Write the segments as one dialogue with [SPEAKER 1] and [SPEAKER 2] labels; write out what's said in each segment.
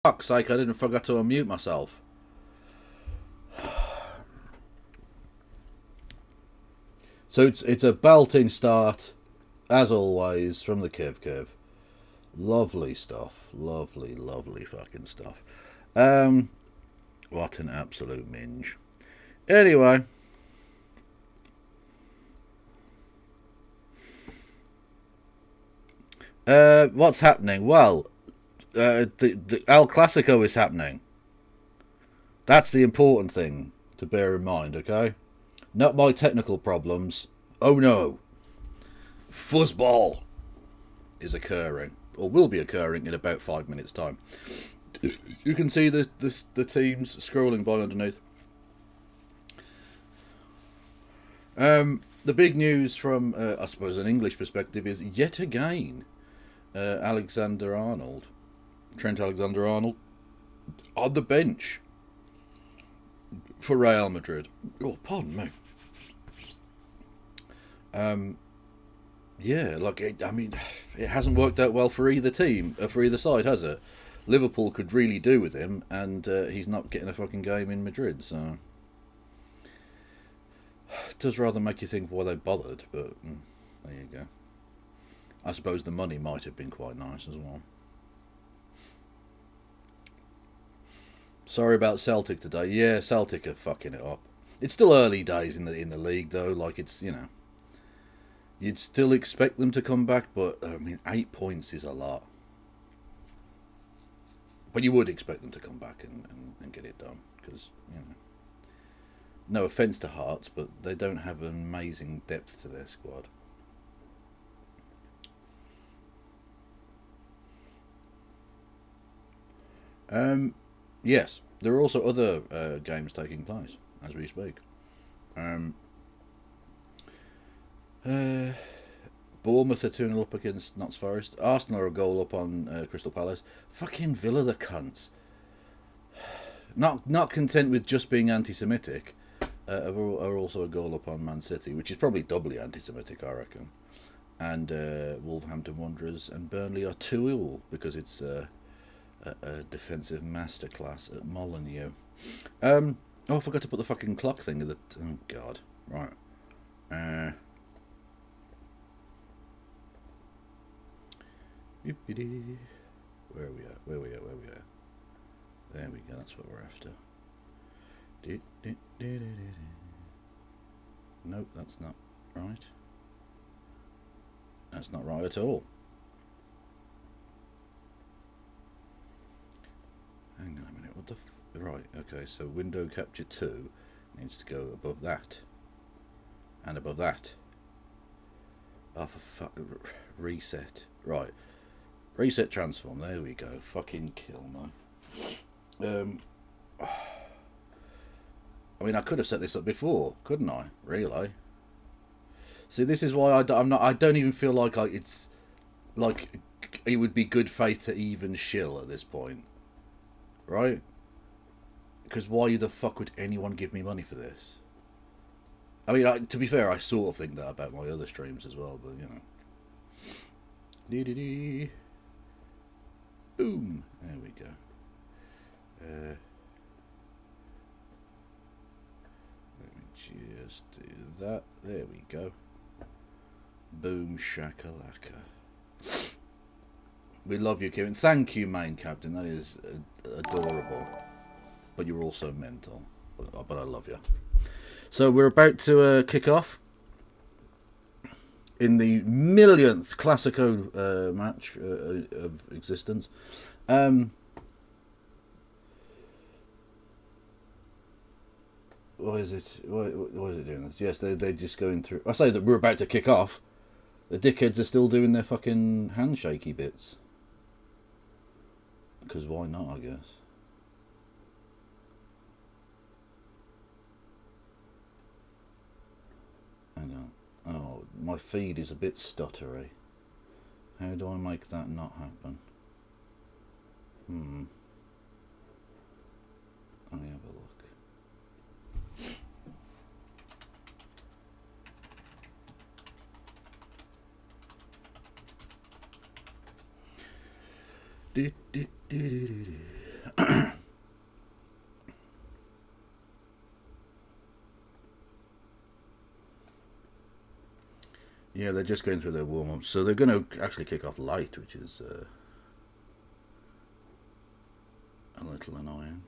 [SPEAKER 1] Fuck's sake, I didn't forget to unmute myself. So it's a belting start, as always, from the Kev. Lovely stuff. Lovely, lovely fucking stuff. What an absolute minge. Anyway. What's happening? Well, the El Clasico is happening. That's the important thing to bear in mind, okay? Not my technical problems. Oh no. Fuzzball is occurring, or will be occurring in about 5 minutes' time. You can see the teams scrolling by underneath. The big news from, I suppose, an English perspective is yet again Trent Alexander-Arnold, on the bench for Real Madrid. Oh, pardon me. Yeah, like it hasn't worked out well for either team, for either side, has it? Liverpool could really do with him, and he's not getting a fucking game in Madrid, so it does rather make you think why they bothered. But there you go. I suppose the money might have been quite nice as well. Sorry about Celtic today. Yeah, Celtic are fucking it up. It's still early days in the league though. Like it's, you know, you'd still expect them to come back, but I mean 8 points is a lot. But you would expect them to come back and get it done because, you know, no offence to Hearts, but they don't have an amazing depth to their squad. Yes, there are also other games taking place as we speak. Bournemouth are 2-0 up against Notts Forest. Arsenal are a goal up on Crystal Palace. Fucking Villa, the cunts. Not content with just being anti-Semitic, are also a goal up on Man City, which is probably doubly anti-Semitic, I reckon. And Wolverhampton Wanderers and Burnley are 2-0 because it's a defensive masterclass at Molineux. Oh, I forgot to put the fucking clock thing in the... Oh, God. Right. Where are we at? Where are we at? There we go, that's what we're after. Nope, that's not right. That's not right at all. Hang on a minute, what the right, okay, so window capture 2 needs to go above that. And above that. Oh, for reset. Right. Reset transform, there we go. Fucking kill me. I mean, I could have set this up before, couldn't I? Really? See, this is why I don't even feel like it's like it would be good faith to even shill at this point. Right? Because why the fuck would anyone give me money for this? I mean, to be fair, I sort of think that about my other streams as well, but you know. Dee-dee-dee. Boom. There we go. Let me just do that. There we go. Boom shakalaka. We love you, Kevin. Thank you, main captain. That is adorable. But you're also mental. But I love you. So we're about to kick off in the millionth Classico match of existence. Why is it? Why is it doing this? Yes, they're just going through. I say that we're about to kick off. The dickheads are still doing their fucking handshaky bits. Because why not, I guess. Hang on. Oh, my feed is a bit stuttery. How do I make that not happen? Let me have a look. Yeah, they're just going through their warm-ups, so they're going to actually kick off late, which is a little annoying.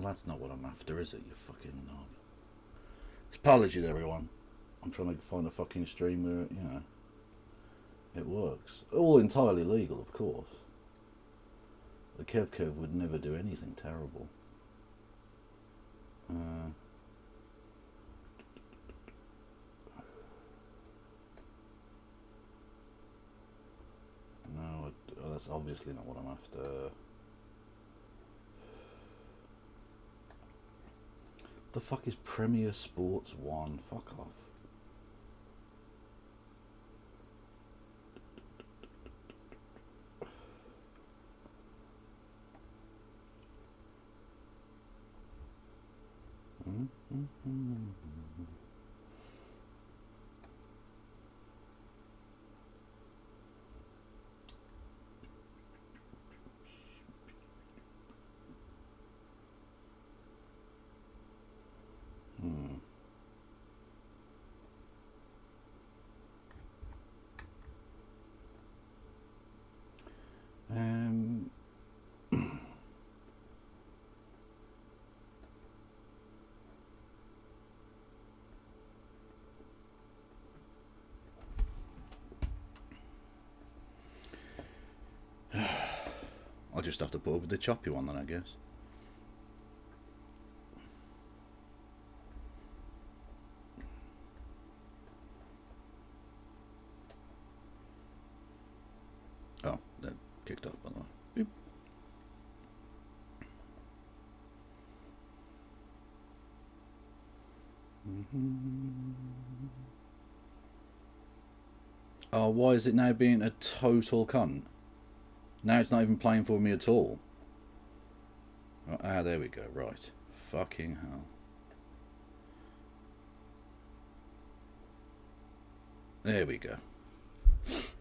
[SPEAKER 1] That's not what I'm after, is it, you fucking knob? Apologies, everyone. I'm trying to find a fucking stream where, you know, it works. All entirely legal, of course. The Kev would never do anything terrible. No, that's obviously not what I'm after. The fuck is Premier Sports 1? Fuck off. I'll just have to put up with the choppy one then, I guess. Oh, that kicked off by the way. Beep. Oh, why is it now being a total cunt? Now it's not even playing for me at all. Ah, there we go, right. Fucking hell. There we go. It's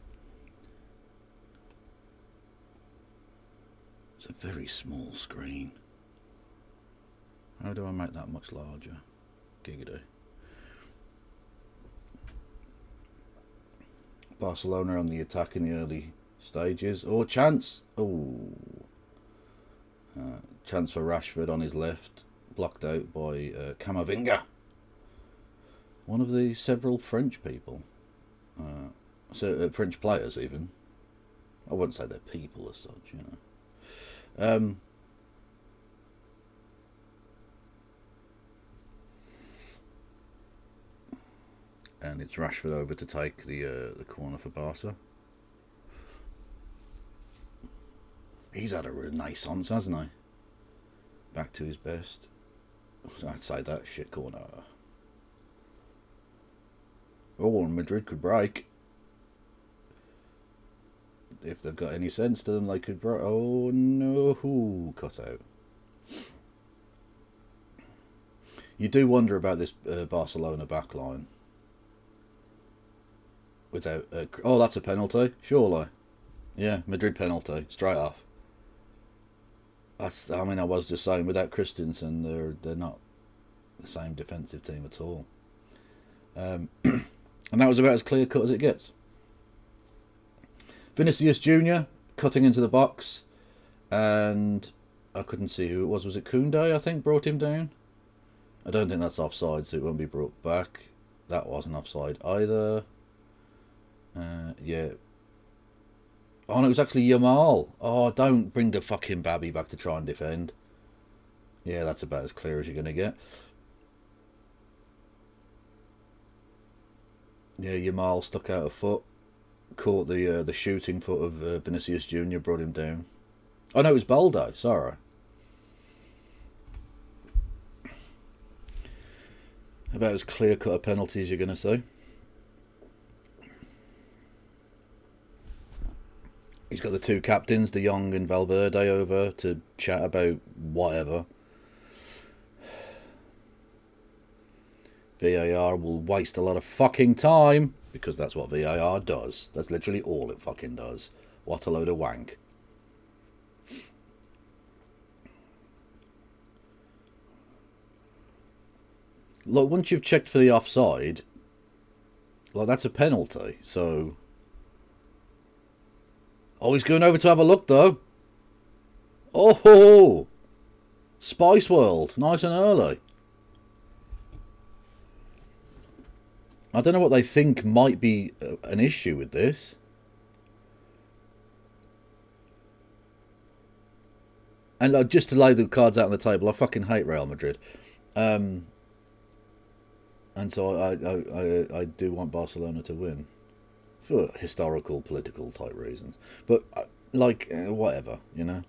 [SPEAKER 1] a very small screen. How do I make that much larger? Giggity. Barcelona on the attack in the early stages. Oh, chance. Oh. Chance for Rashford on his left. Blocked out by Camavinga. One of the several French people. French players, even. I wouldn't say they're people as such, you know. And it's Rashford over to take the corner for Barca. He's had a renaissance, hasn't he? Back to his best. I'd say that shit corner. Oh, and Madrid could break. If they've got any sense to them, they could break. Oh no, cut out. You do wonder about this Barcelona backline. Without oh, that's a penalty, surely. Yeah, Madrid penalty, straight off. I mean, I was just saying, without Christensen, they're not the same defensive team at all. And that was about as clear cut as it gets. Vinicius Jr. cutting into the box, and I couldn't see who it was. Was it Koundé, I think, brought him down? I don't think that's offside, so it won't be brought back. That wasn't offside either. Yeah. Oh, and it was actually Yamal. Oh, don't bring the fucking babby back to try and defend. Yeah, that's about as clear as you're going to get. Yeah, Yamal stuck out a foot. Caught the shooting foot of Vinicius Jr., brought him down. Oh, no, it was Baldo. Sorry. About as clear-cut a penalty as you're going to see. He's got the two captains, De Jong and Valverde, over to chat about whatever. VAR will waste a lot of fucking time, because that's what VAR does. That's literally all it fucking does. What a load of wank. Look, once you've checked for the offside, like, that's a penalty, so... Oh, he's going over to have a look, though. Oh, Spice World, nice and early. I don't know what they think might be an issue with this. And just to lay the cards out on the table, I fucking hate Real Madrid. And so I do want Barcelona to win. For historical, political type reasons. But, whatever, you know.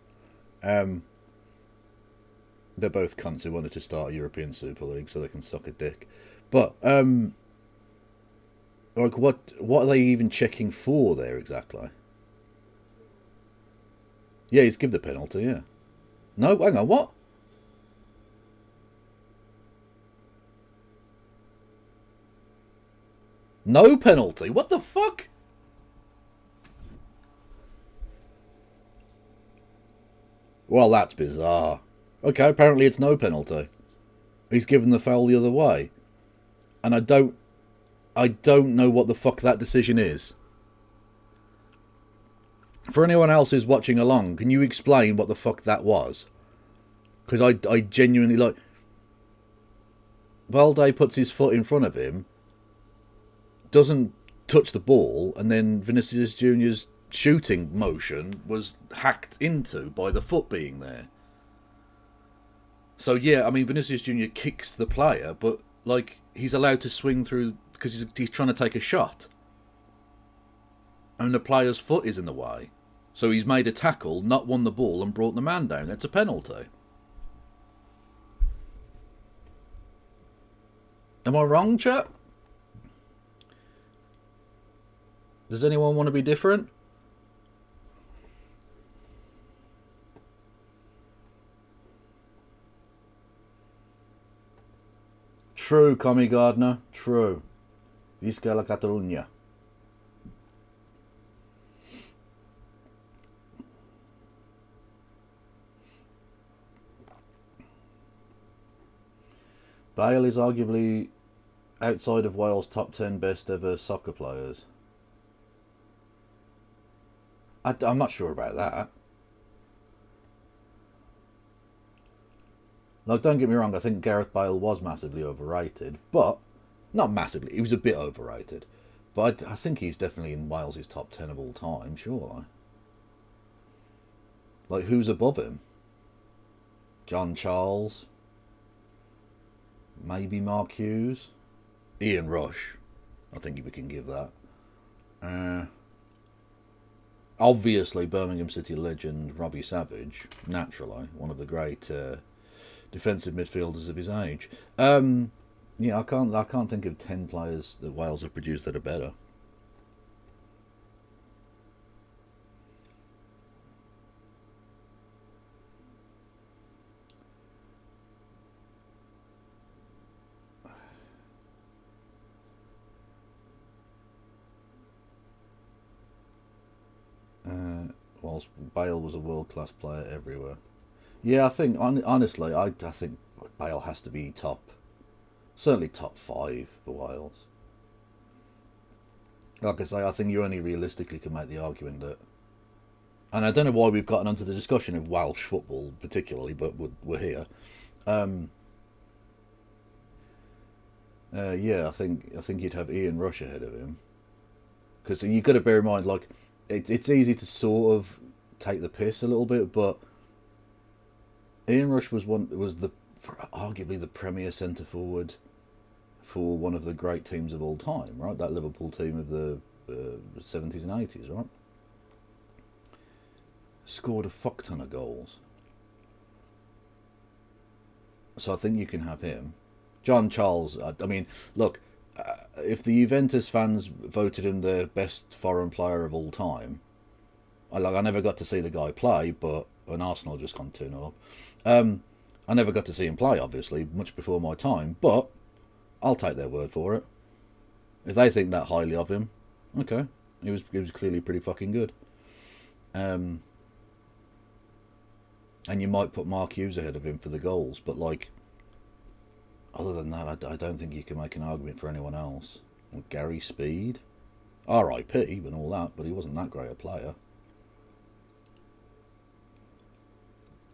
[SPEAKER 1] They're both cunts who wanted to start a European Super League so they can suck a dick. But, like, what are they even checking for there exactly? Yeah, he's give the penalty, yeah. No, hang on, what? No penalty? What the fuck? Well, that's bizarre. Okay, apparently it's no penalty. He's given the foul the other way. And I don't know what the fuck that decision is. For anyone else who's watching along, can you explain what the fuck that was? Because I genuinely, like... Valde puts his foot in front of him, doesn't touch the ball, and then Vinicius Jr.'s shooting motion was hacked into by the foot being there. So yeah, I mean, Vinicius Jr. kicks the player, but like, he's allowed to swing through because he's trying to take a shot, and the player's foot is in the way. So he's made a tackle, not won the ball, and brought the man down. That's a penalty. Am I wrong, chap? Does anyone want to be different? True, Commie Gardner. True. Visca la Catalunya. Bale is arguably outside of Wales' top 10 best ever soccer players. I'm not sure about that. Like, don't get me wrong, I think Gareth Bale was massively overrated, but not massively. He was a bit overrated, but I think he's definitely in Wales' top 10 of all time, surely. Like, who's above him? John Charles, maybe Mark Hughes, Ian Rush. I think we can give that. Obviously, Birmingham City legend Robbie Savage, naturally, one of the great defensive midfielders of his age. Yeah, I can't think of 10 players that Wales have produced that are better. Whilst Bale was a world-class player everywhere. Yeah, I think, honestly, I think Bale has to be certainly top 5 for Wales. Like I say, I think you only realistically can make the argument that... And I don't know why we've gotten onto the discussion of Welsh football particularly, but we're here. Yeah, I think you'd have Ian Rush ahead of him. Because you've got to bear in mind, like, it's easy to sort of take the piss a little bit, but Ian Rush was arguably the premier centre forward for one of the great teams of all time, right? That Liverpool team of the 70s and 80s, right? Scored a fuck ton of goals. So I think you can have him. John Charles, I mean, look, if the Juventus fans voted him the best foreign player of all time, I never got to see the guy play, but when Arsenal just gone 2-0 up, I never got to see him play, obviously, much before my time, but I'll take their word for it. If they think that highly of him, okay, he was clearly pretty fucking good. And you might put Mark Hughes ahead of him for the goals, but like, other than that, I don't think you can make an argument for anyone else. Well, Gary Speed, R.I.P. and all that, but he wasn't that great a player.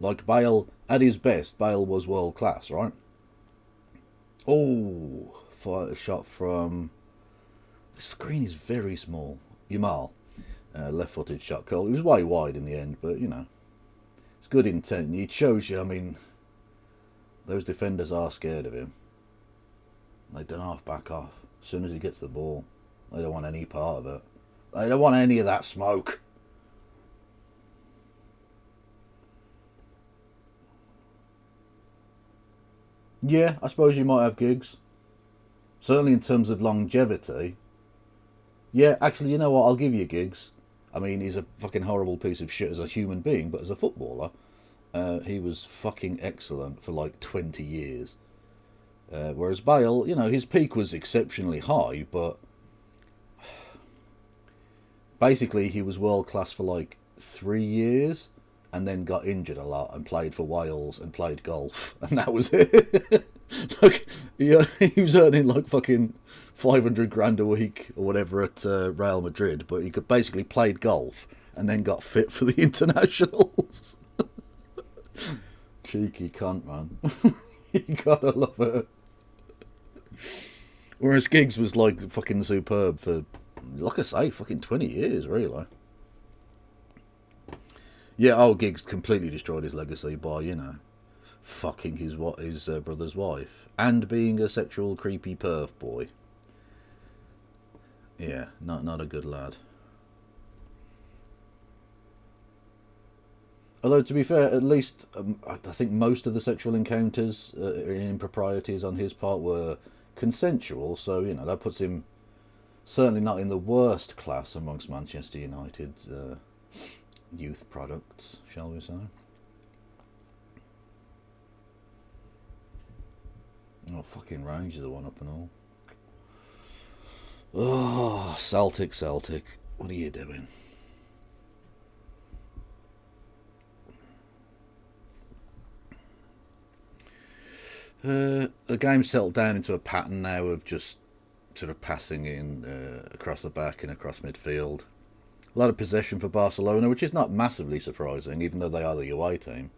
[SPEAKER 1] Like Bale, at his best, Bale was world class, right? Oh, fire a shot from... The screen is very small. Yamal, left-footed shot goal. It was way wide in the end, but, you know, it's good intent. It shows you, I mean, those defenders are scared of him. They don't half back off. As soon as he gets the ball, they don't want any part of it. They don't want any of that smoke. Yeah, I suppose you might have gigs. Certainly in terms of longevity. Yeah, actually, you know what? I'll give you gigs. I mean, he's a fucking horrible piece of shit as a human being, but as a footballer, he was fucking excellent for like 20 years. Whereas Bale, you know, his peak was exceptionally high, but basically he was world class for like 3 years, and then got injured a lot and played for Wales and played golf, and that was it. Like, he was earning like fucking 500 grand a week or whatever at Real Madrid, but he could basically played golf and then got fit for the internationals. Cheeky cunt, man. You gotta love it. Whereas Giggs was like fucking superb for, like I say, fucking 20 years, really. Yeah, Giggs completely destroyed his legacy by, you know, fucking his brother's wife and being a sexual creepy perv boy. Yeah, not a good lad. Although, to be fair, at least I think most of the sexual encounters and improprieties on his part were consensual, so, you know, that puts him certainly not in the worst class amongst Manchester United's youth products, shall we say. Oh, fucking Rangers are one up and all. Oh, Celtic. What are you doing? The game's settled down into a pattern now of just sort of passing in across the back and across midfield. A lot of possession for Barcelona, which is not massively surprising, even though they are the away team.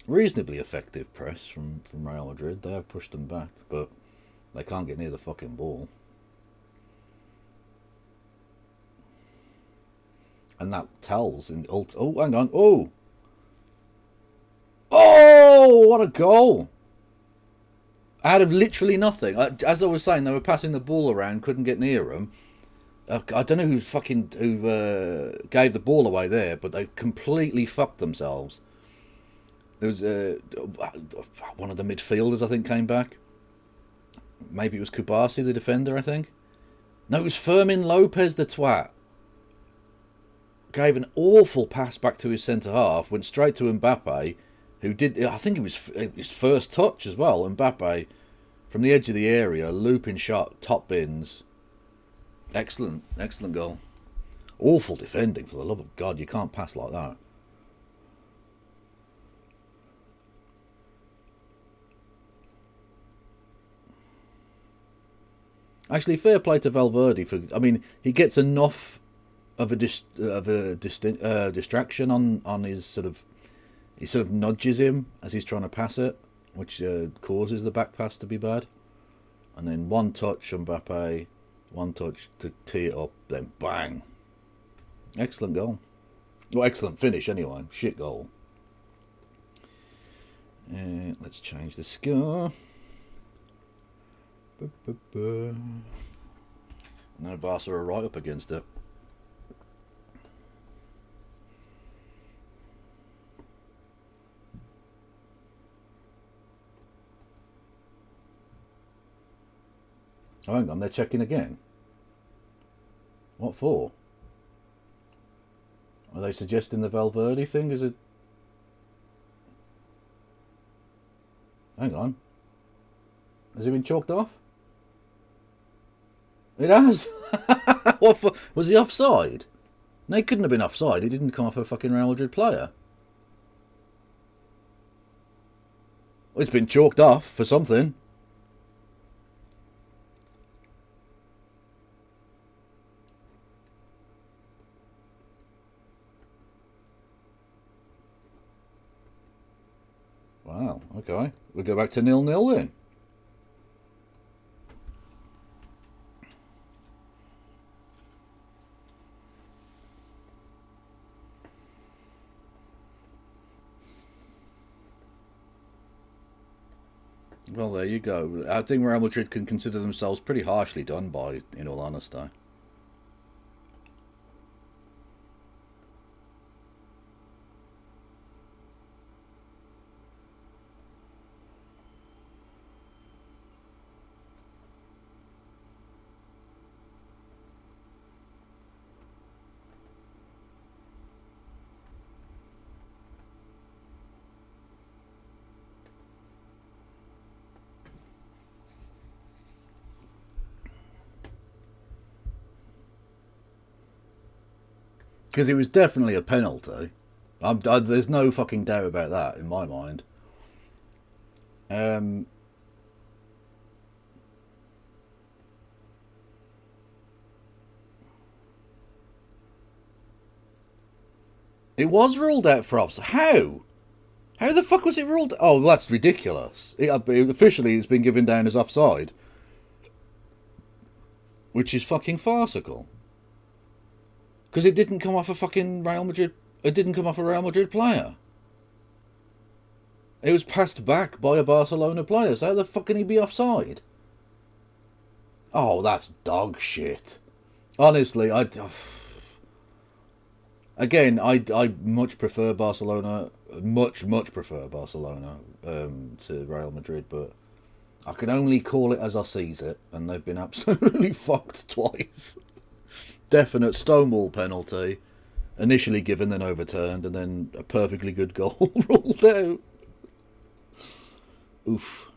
[SPEAKER 1] Reasonably effective press from Real Madrid. They have pushed them back, but they can't get near the fucking ball. And that tells in oh, hang on. Oh, what a goal! Out of literally nothing. As I was saying, they were passing the ball around, couldn't get near them. I don't know who gave the ball away there, but they completely fucked themselves. There was one of the midfielders, I think, came back. Maybe it was Kubasi, the defender, I think. No, it was Fermin Lopez, the twat. Gave an awful pass back to his centre half, went straight to Mbappe, who did, I think it was his first touch as well. Mbappe, from the edge of the area, looping shot, top bins. Excellent goal. Awful defending, for the love of God. You can't pass like that. Actually, fair play to Valverde for. I mean, he gets enough of a distraction on his sort of. He sort of nudges him as he's trying to pass it, which causes the back pass to be bad. And then one touch on Mbappe, one touch to tee it up, then bang. Excellent goal. Well, excellent finish anyway. Shit goal. Let's change the score. No, Barca are right up against it. Oh, hang on, they're checking again. What for? Are they suggesting the Valverde thing? Is it... Hang on. Has it been chalked off? It has. What for? Was he offside? No, he couldn't have been offside. He didn't come off a fucking Real Madrid player. Well, it's been chalked off for something. Wow, okay. We'll go back to 0-0 then. Well, there you go. I think Real Madrid can consider themselves pretty harshly done by, in all honesty. Because it was definitely a penalty. There's no fucking doubt about that in my mind. It was ruled out for offside. How? How the fuck was it ruled? Oh, that's ridiculous. Officially, it's been given down as offside. Which is fucking farcical. Because it didn't come off a fucking Real Madrid... It didn't come off a Real Madrid player. It was passed back by a Barcelona player. So how the fuck can he be offside? Oh, that's dog shit. Honestly, Again, I much prefer Barcelona. Much prefer Barcelona to Real Madrid. But I can only call it as I sees it. And they've been absolutely fucked twice. Definite Stonewall penalty. Initially given, then overturned, and then a perfectly good goal ruled out. Oof.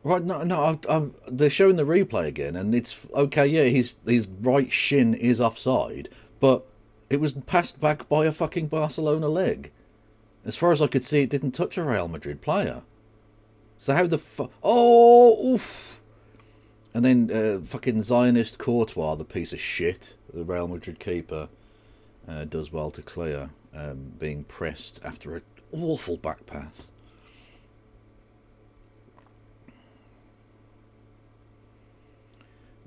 [SPEAKER 1] Right, no, they're showing the replay again, and it's okay. Yeah, his right shin is offside, but it was passed back by a fucking Barcelona leg. As far as I could see, it didn't touch a Real Madrid player. So how the fuck? Oh, oof! And then fucking Zionist Courtois, the piece of shit, the Real Madrid keeper, does well to clear, being pressed after an awful back pass.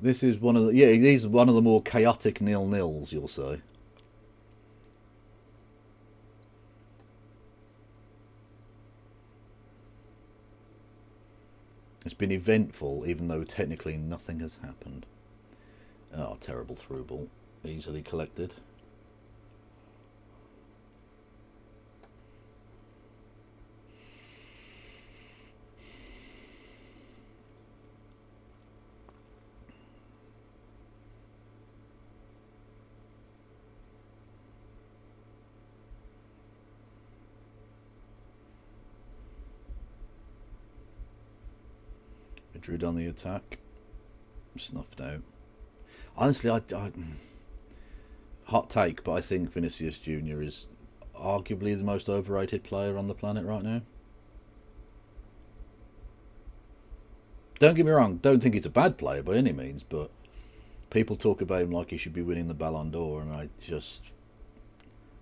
[SPEAKER 1] This is one of the he's one of the more chaotic 0-0s, you'll say. It's been eventful, even though technically nothing has happened. Oh, terrible through ball. Easily collected. Madrid on the attack. Snuffed out. Honestly, hot take, but I think Vinicius Jr. is arguably the most overrated player on the planet right now. Don't get me wrong, don't think he's a bad player by any means, but people talk about him like he should be winning the Ballon d'Or, and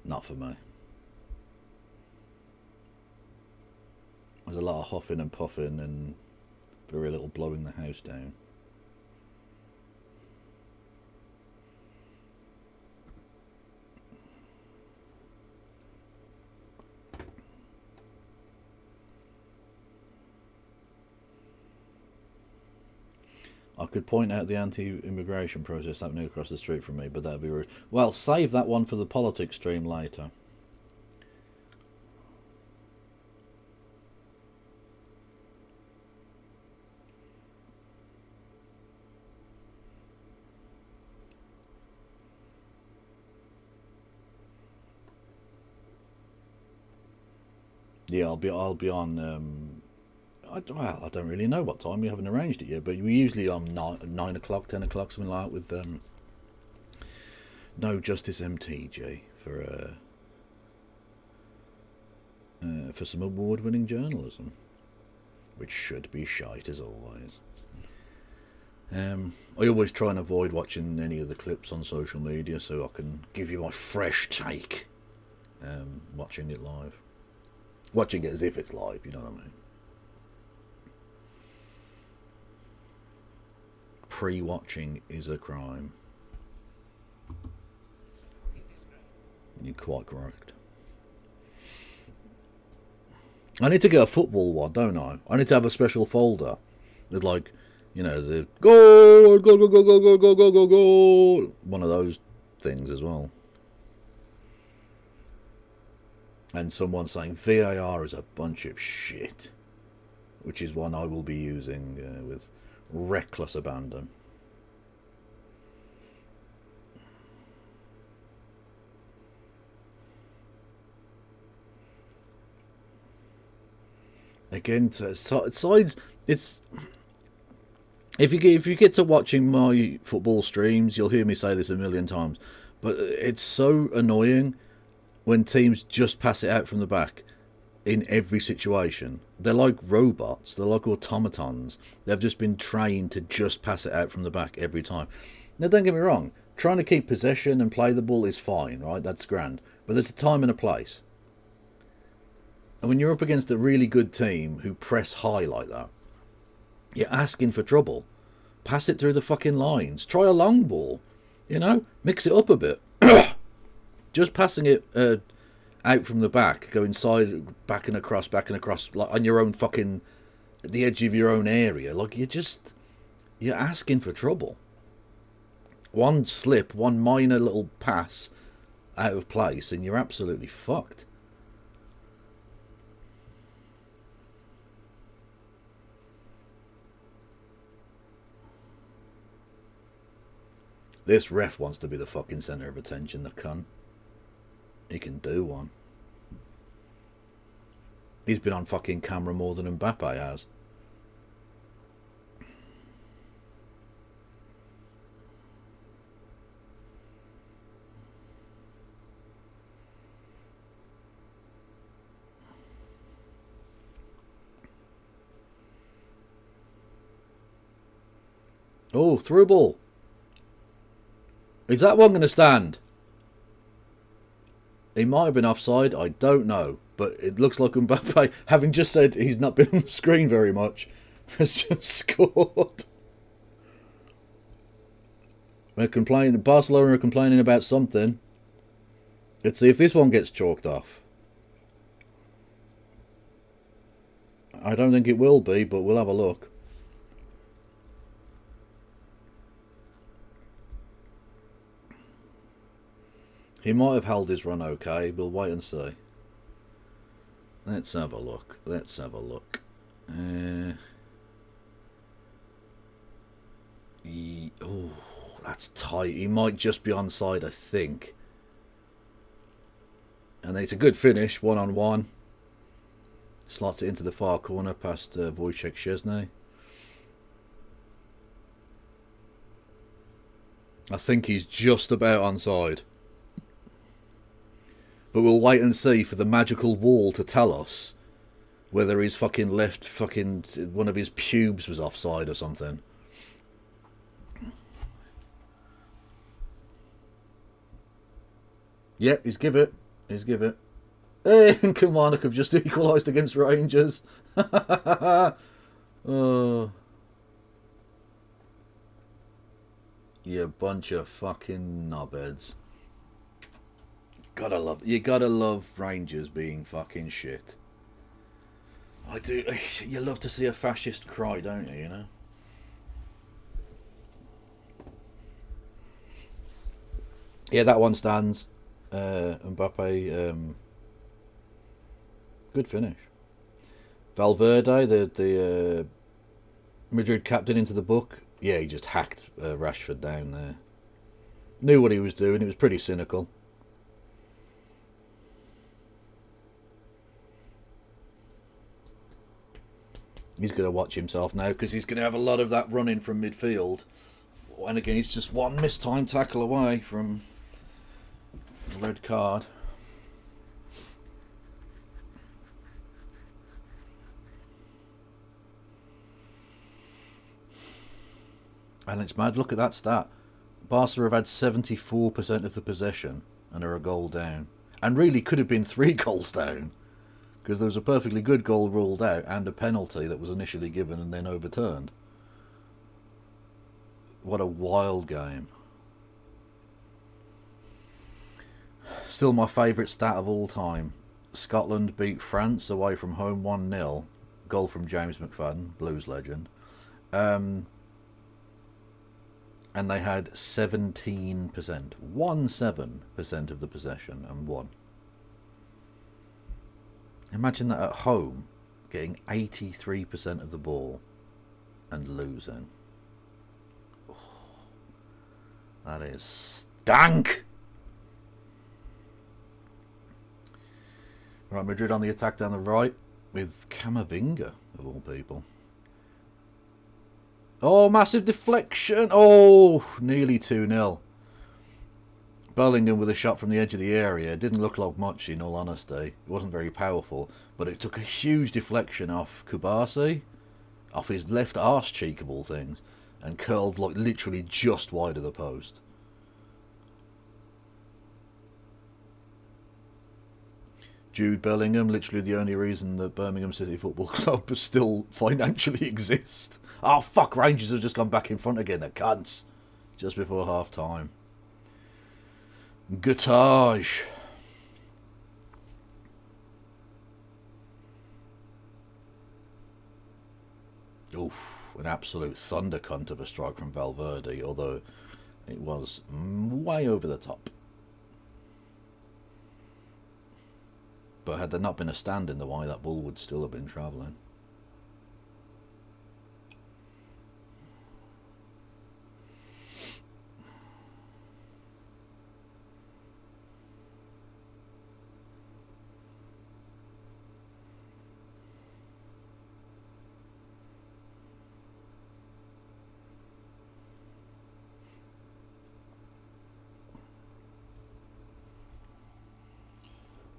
[SPEAKER 1] not for me. There's a lot of huffing and puffing and very little blowing the house down. I could point out the anti-immigration protest happening across the street from me, but that'd be rude. Well, save that one for the politics stream later. Yeah, I'll be on. I don't really know what time. We haven't arranged it yet, but we usually on 9 o'clock, 10 o'clock, something like that, with No Justice MTG for some award-winning journalism, which should be shite as always. I always try and avoid watching any of the clips on social media so I can give you my fresh take. Watching it live, watching it as if it's live. You know what I mean? Pre-watching is a crime. You're quite correct. I need to get a football one, don't I? I need to have a special folder with, like, you know, the goal, goal, goal, goal, goal, goal, goal, goal, goal, goal. One of those things as well. And someone saying VAR is a bunch of shit, which is one I will be using with reckless abandon. Again, sides. It's if you get to watching my football streams, you'll hear me say this a million times, but it's so annoying when teams just pass it out from the back in every situation. They're like robots. They're like automatons. They've just been trained to just pass it out from the back every time. Now, don't get me wrong. Trying to keep possession and play the ball is fine, right? That's grand. But there's a time and a place. And when you're up against a really good team who press high like that, you're asking for trouble. Pass it through the fucking lines. Try a long ball. You know? Mix it up a bit. Just passing it out from the back, going side, back and across, like on your own fucking, at the edge of your own area. Like, you're asking for trouble. One slip, one minor little pass out of place, and you're absolutely fucked. This ref wants to be the fucking centre of attention, the cunt. He can do one. He's been on fucking camera more than Mbappe has. Oh, through ball. Is that one going to stand? He might have been offside, I don't know. But it looks like Mbappe, having just said he's not been on the screen very much, has just scored. Barcelona are complaining about something. Let's see if this one gets chalked off. I don't think it will be, but we'll have a look. He might have held his run okay. We'll wait and see. Let's have a look. Let's have a look. Oh, that's tight. He might just be onside, I think. And it's a good finish, 1-on-1. Slots it into the far corner past Wojciech Szczesny. I think he's just about onside. But we'll wait and see for the magical wall to tell us whether his fucking left fucking one of his pubes was offside or something. Yep, he's give it. He's give it. Hey, Kilmarnock have just equalised against Rangers. Oh. You bunch of fucking knobheads. You gotta love Rangers being fucking shit. I do. You love to see a fascist cry, don't you? You know. Yeah, that one stands. Mbappe, good finish. Valverde, the Madrid captain, into the book. Yeah, he just hacked Rashford down there. Knew what he was doing. It was pretty cynical. He's going to watch himself now because he's going to have a lot of that running from midfield. And again, he's just one mistimed tackle away from a red card. And it's mad. Look at that stat. Barca have had 74% of the possession and are a goal down. And really could have been 3 goals down. Because there was a perfectly good goal ruled out and a penalty that was initially given and then overturned. What a wild game. Still my favourite stat of all time. Scotland beat France away from home 1-0. Goal from James McFadden, Blues legend. And they had 17%. 17% of the possession and won. Imagine that at home, getting 83% of the ball and losing. Oh, that is stank! Right, Madrid on the attack down the right with Camavinga, of all people. Oh, massive deflection! Oh, nearly 2-0. Bellingham with a shot from the edge of the area. It didn't look like much, in all honesty. It wasn't very powerful, but it took a huge deflection off Kubasi, off his left arse cheek of all things, and curled like literally just wide of the post. Jude Bellingham, literally the only reason that Birmingham City Football Club still financially exist. Oh fuck, Rangers have just gone back in front again, they're cunts. Just before half time. Guttage. Oof, an absolute thunder cunt of a strike from Valverde, although it was way over the top. But had there not been a stand in the way, that ball would still have been travelling.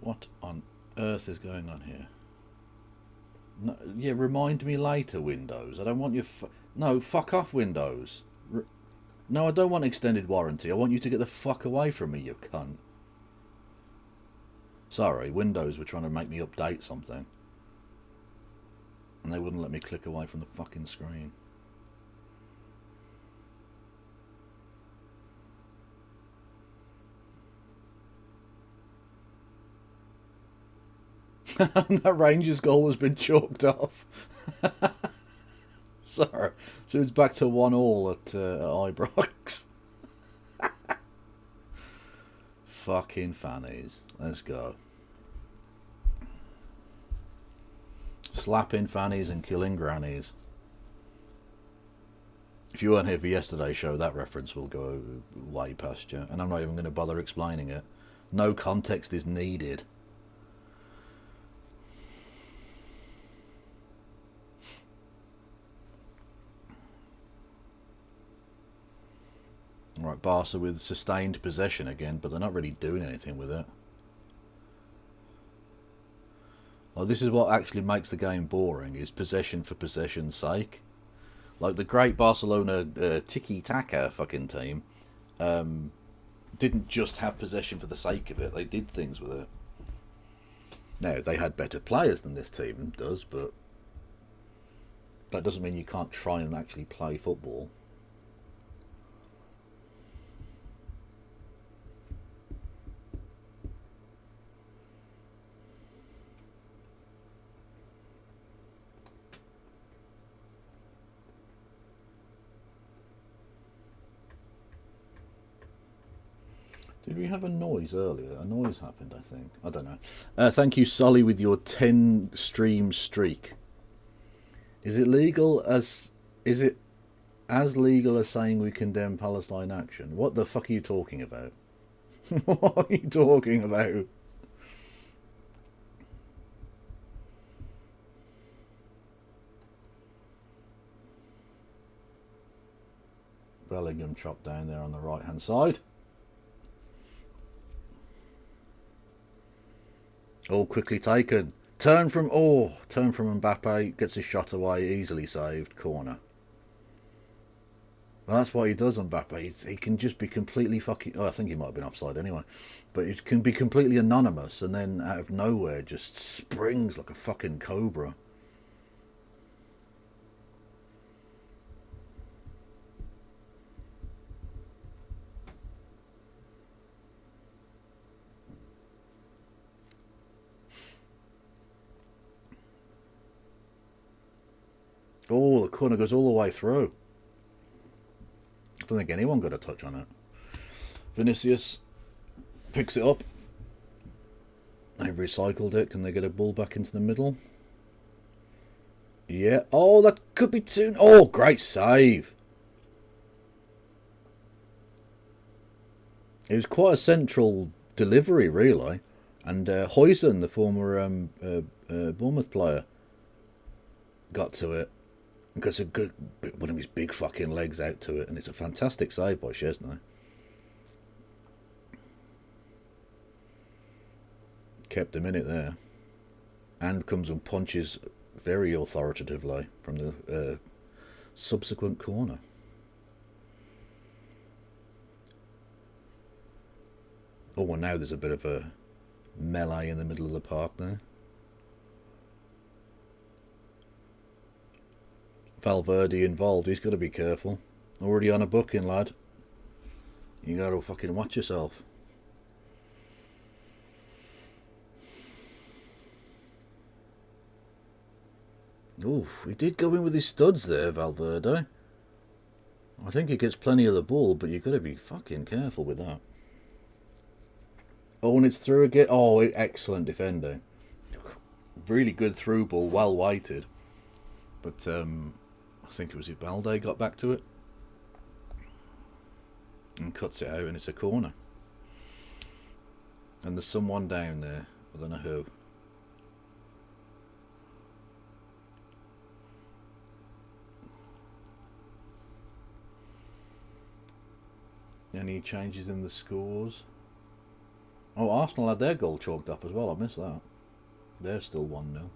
[SPEAKER 1] What on earth is going on here? No, yeah, remind me later, Windows. I don't want you... No, fuck off, Windows. No, I don't want extended warranty. I want you to get the fuck away from me, you cunt. Sorry, Windows were trying to make me update something. And they wouldn't let me click away from the fucking screen. That Rangers goal has been chalked off. Sorry. So it's back to 1-1 at Ibrox. Fucking fannies. Let's go. Slapping fannies and killing grannies. If you weren't here for yesterday's show, that reference will go way past you. And I'm not even going to bother explaining it. No context is needed. Right, Barca with sustained possession again, but they're not really doing anything with it. Like, this is what actually makes the game boring, is possession for possession's sake. Like, the great Barcelona tiki-taka fucking team didn't just have possession for the sake of it, they did things with it. Now, they had better players than this team does, but that doesn't mean you can't try and actually play football. Did we have a noise earlier? A noise happened, I think. I don't know. Thank you, Solly, with your 10 stream streak. Is it legal as... Is it as legal as saying we condemn Palestine action? What the fuck are you talking about? What are you talking about? Bellingham chopped down there on the right hand side. All quickly taken. Turn from Mbappe, gets his shot away, easily saved, corner. Well, that's what he does on Mbappe. He can just be completely fucking... Oh, I think he might have been offside anyway. But he can be completely anonymous and then out of nowhere just springs like a fucking cobra. Oh, the corner goes all the way through. I don't think anyone got a touch on it. Vinicius picks it up. They've recycled it. Can they get a ball back into the middle? Yeah. Oh, that could be too... Oh, great save. It was quite a central delivery, really. And Huijsen, the former Bournemouth player, got to it. Gets a good one of his big fucking legs out to it, and it's a fantastic save by Szczesny. Kept him in it there, and comes and punches very authoritatively from the subsequent corner. Oh, and now there's a bit of a melee in the middle of the park there. Valverde involved. He's got to be careful. Already on a booking, lad. You got to fucking watch yourself. Oof, he did go in with his studs there, Valverde. I think he gets plenty of the ball, but you've got to be fucking careful with that. Oh, and it's through again. Oh, excellent defending. Really good through ball, well weighted. But, I think it was Ibalde got back to it and cuts it out, and it's a corner. And there's someone down there. I don't know who. Any changes in the scores? Oh, Arsenal had their goal chalked up as well. I missed that. They're still 1-0.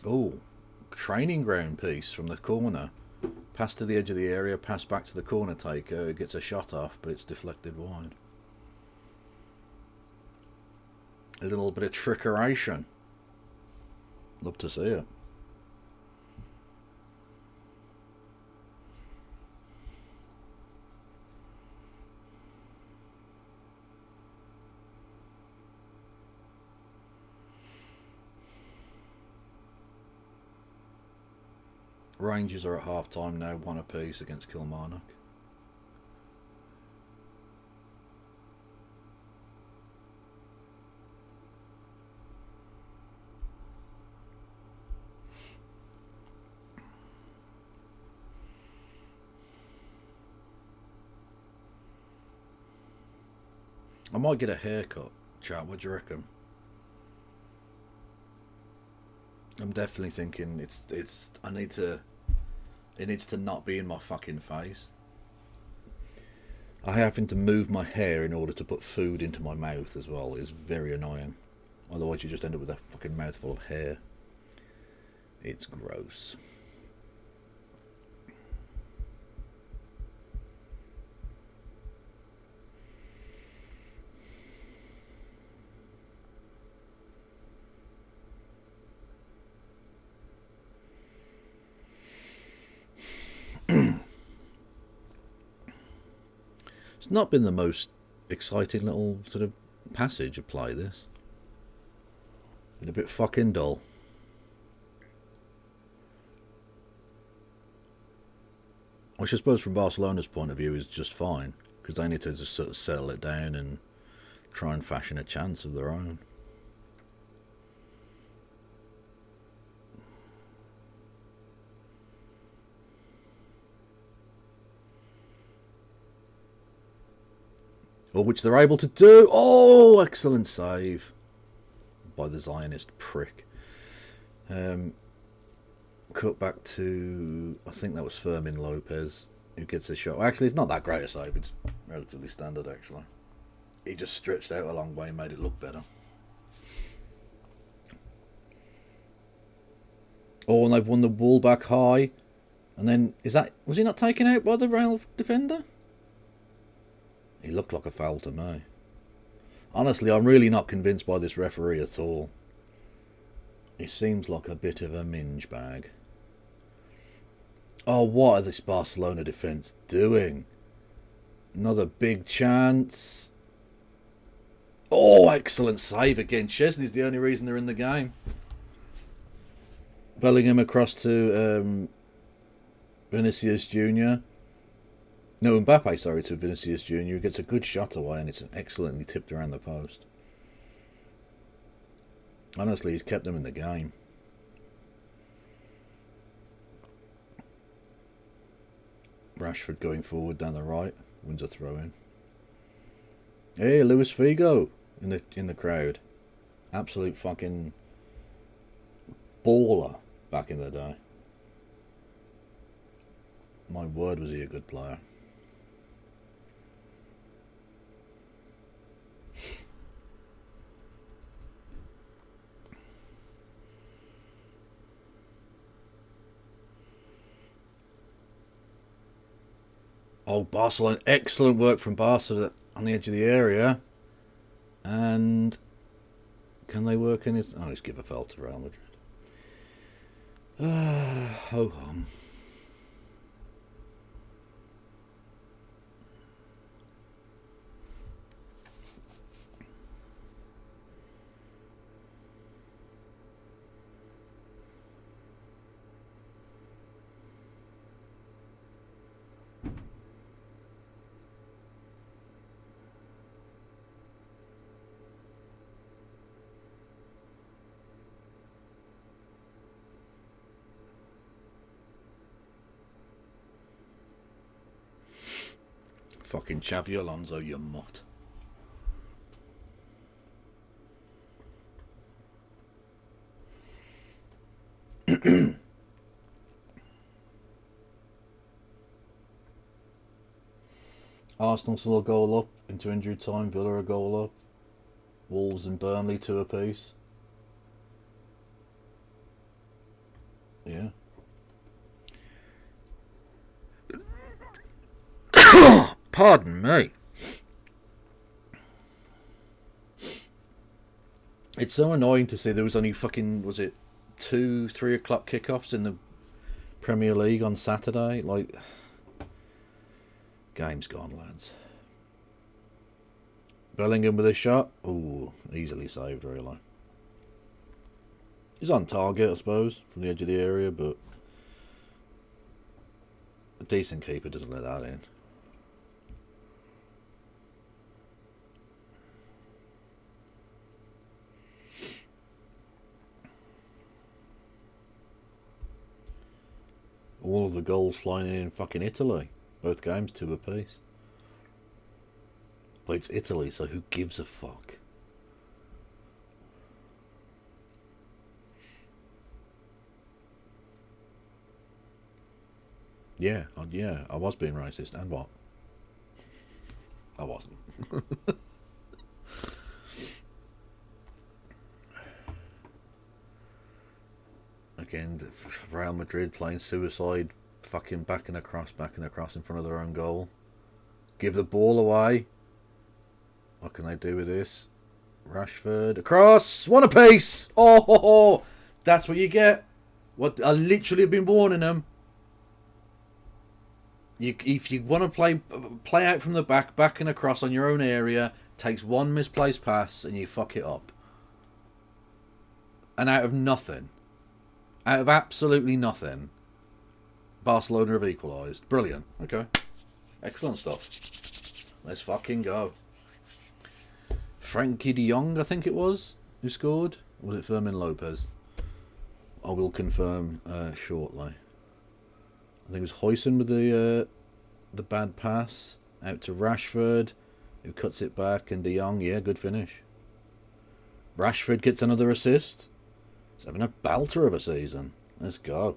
[SPEAKER 1] Oh, training ground piece from the corner. Pass to the edge of the area, pass back to the corner taker. Gets a shot off, but it's deflected wide. A little bit of trickeration. Love to see it. Rangers are at half-time now, 1 apiece against Kilmarnock. I might get a haircut, chat. What do you reckon? I'm definitely thinking it needs to not be in my fucking face. I having to move my hair in order to put food into my mouth as well is very annoying. Otherwise you just end up with a fucking mouthful of hair. It's gross. It's not been the most exciting little sort of passage of play, this. Been a bit fucking dull. Which I suppose from Barcelona's point of view is just fine, because they need to just sort of settle it down and try and fashion a chance of their own. Or which they're able to do. Oh, excellent save by the Zionist prick. Cut back to, I think that was Fermin Lopez, who gets a shot. Well, actually, it's not that great a save. It's relatively standard, actually. He just stretched out a long way and made it look better. Oh, and they've won the ball back high. And then, was he not taken out by the Real defender? He looked like a foul to me. Honestly, I'm really not convinced by this referee at all. He seems like a bit of a minge bag. Oh, what are this Barcelona defence doing? Another big chance. Oh, excellent save again. Chesney's the only reason they're in the game. Bellingham across to Vinicius Jr. No, Mbappe, sorry, to Vinicius Jr. Who gets a good shot away and it's excellently tipped around the post. Honestly, he's kept them in the game. Rashford going forward down the right, wins a throw in. Hey, Luis Figo in the crowd. Absolute fucking baller back in the day. My word, was he a good player. Oh, Barcelona. Excellent work from Barca on the edge of the area. And can they work in his... Oh, he's give a foul to Real Madrid. Ho hum. Fucking Xavi Alonso, you mutt. Arsenal still a goal up into injury time. Villa a goal up. Wolves and Burnley 2 apiece. Yeah. Pardon me. It's so annoying to see there was only fucking, was it 2-3 o'clock kickoffs in the Premier League on Saturday? Like, game's gone, lads. Bellingham with a shot. Ooh, easily saved, really. He's on target, I suppose, from the edge of the area, but a decent keeper doesn't let that in. All of the goals flying in fucking Italy. Both games 2 apiece. But it's Italy, so who gives a fuck? Yeah, I was being racist, and what? I wasn't. Again, Real Madrid playing suicide, fucking backing across in front of their own goal. Give the ball away. What can they do with this? Rashford across, 1 apiece. Oh, that's what you get. What I literally have been warning them. If you want to play out from the back and across on your own area, takes 1 misplaced pass and you fuck it up. And out of nothing, out of absolutely nothing, Barcelona have equalised. Brilliant. Okay. Excellent stuff. Let's fucking go. Frankie de Jong, I think it was, who scored. Or was it Fermin Lopez? I will confirm shortly. I think it was Huijsen with the bad pass out to Rashford, who cuts it back, and de Jong, yeah, good finish. Rashford gets another assist. He's having a belter of a season. Let's go.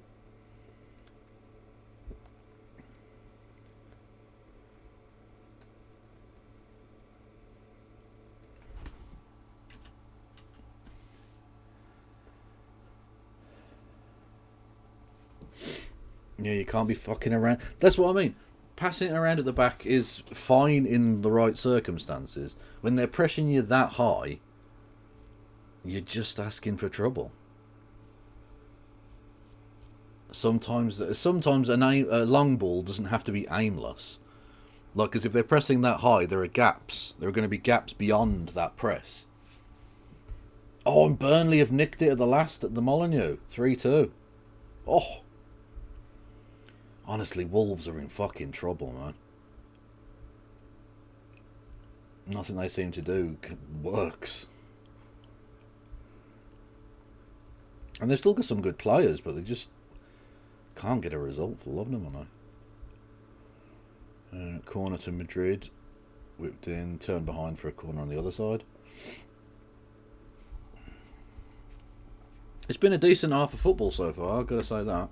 [SPEAKER 1] Yeah, you can't be fucking around. That's what I mean. Passing it around at the back is fine in the right circumstances. When they're pressing you that high, you're just asking for trouble. Sometimes a long ball doesn't have to be aimless. Like, because if they're pressing that high, there are gaps. There are going to be gaps beyond that press. Oh, and Burnley have nicked it at the last at the Molineux. 3-2. Oh. Honestly, Wolves are in fucking trouble, man. Nothing they seem to do works. And they've still got some good players, but they just can't get a result for love nor money. Corner to Madrid. Whipped in, turned behind for a corner on the other side. It's been a decent half of football so far, I've got to say that.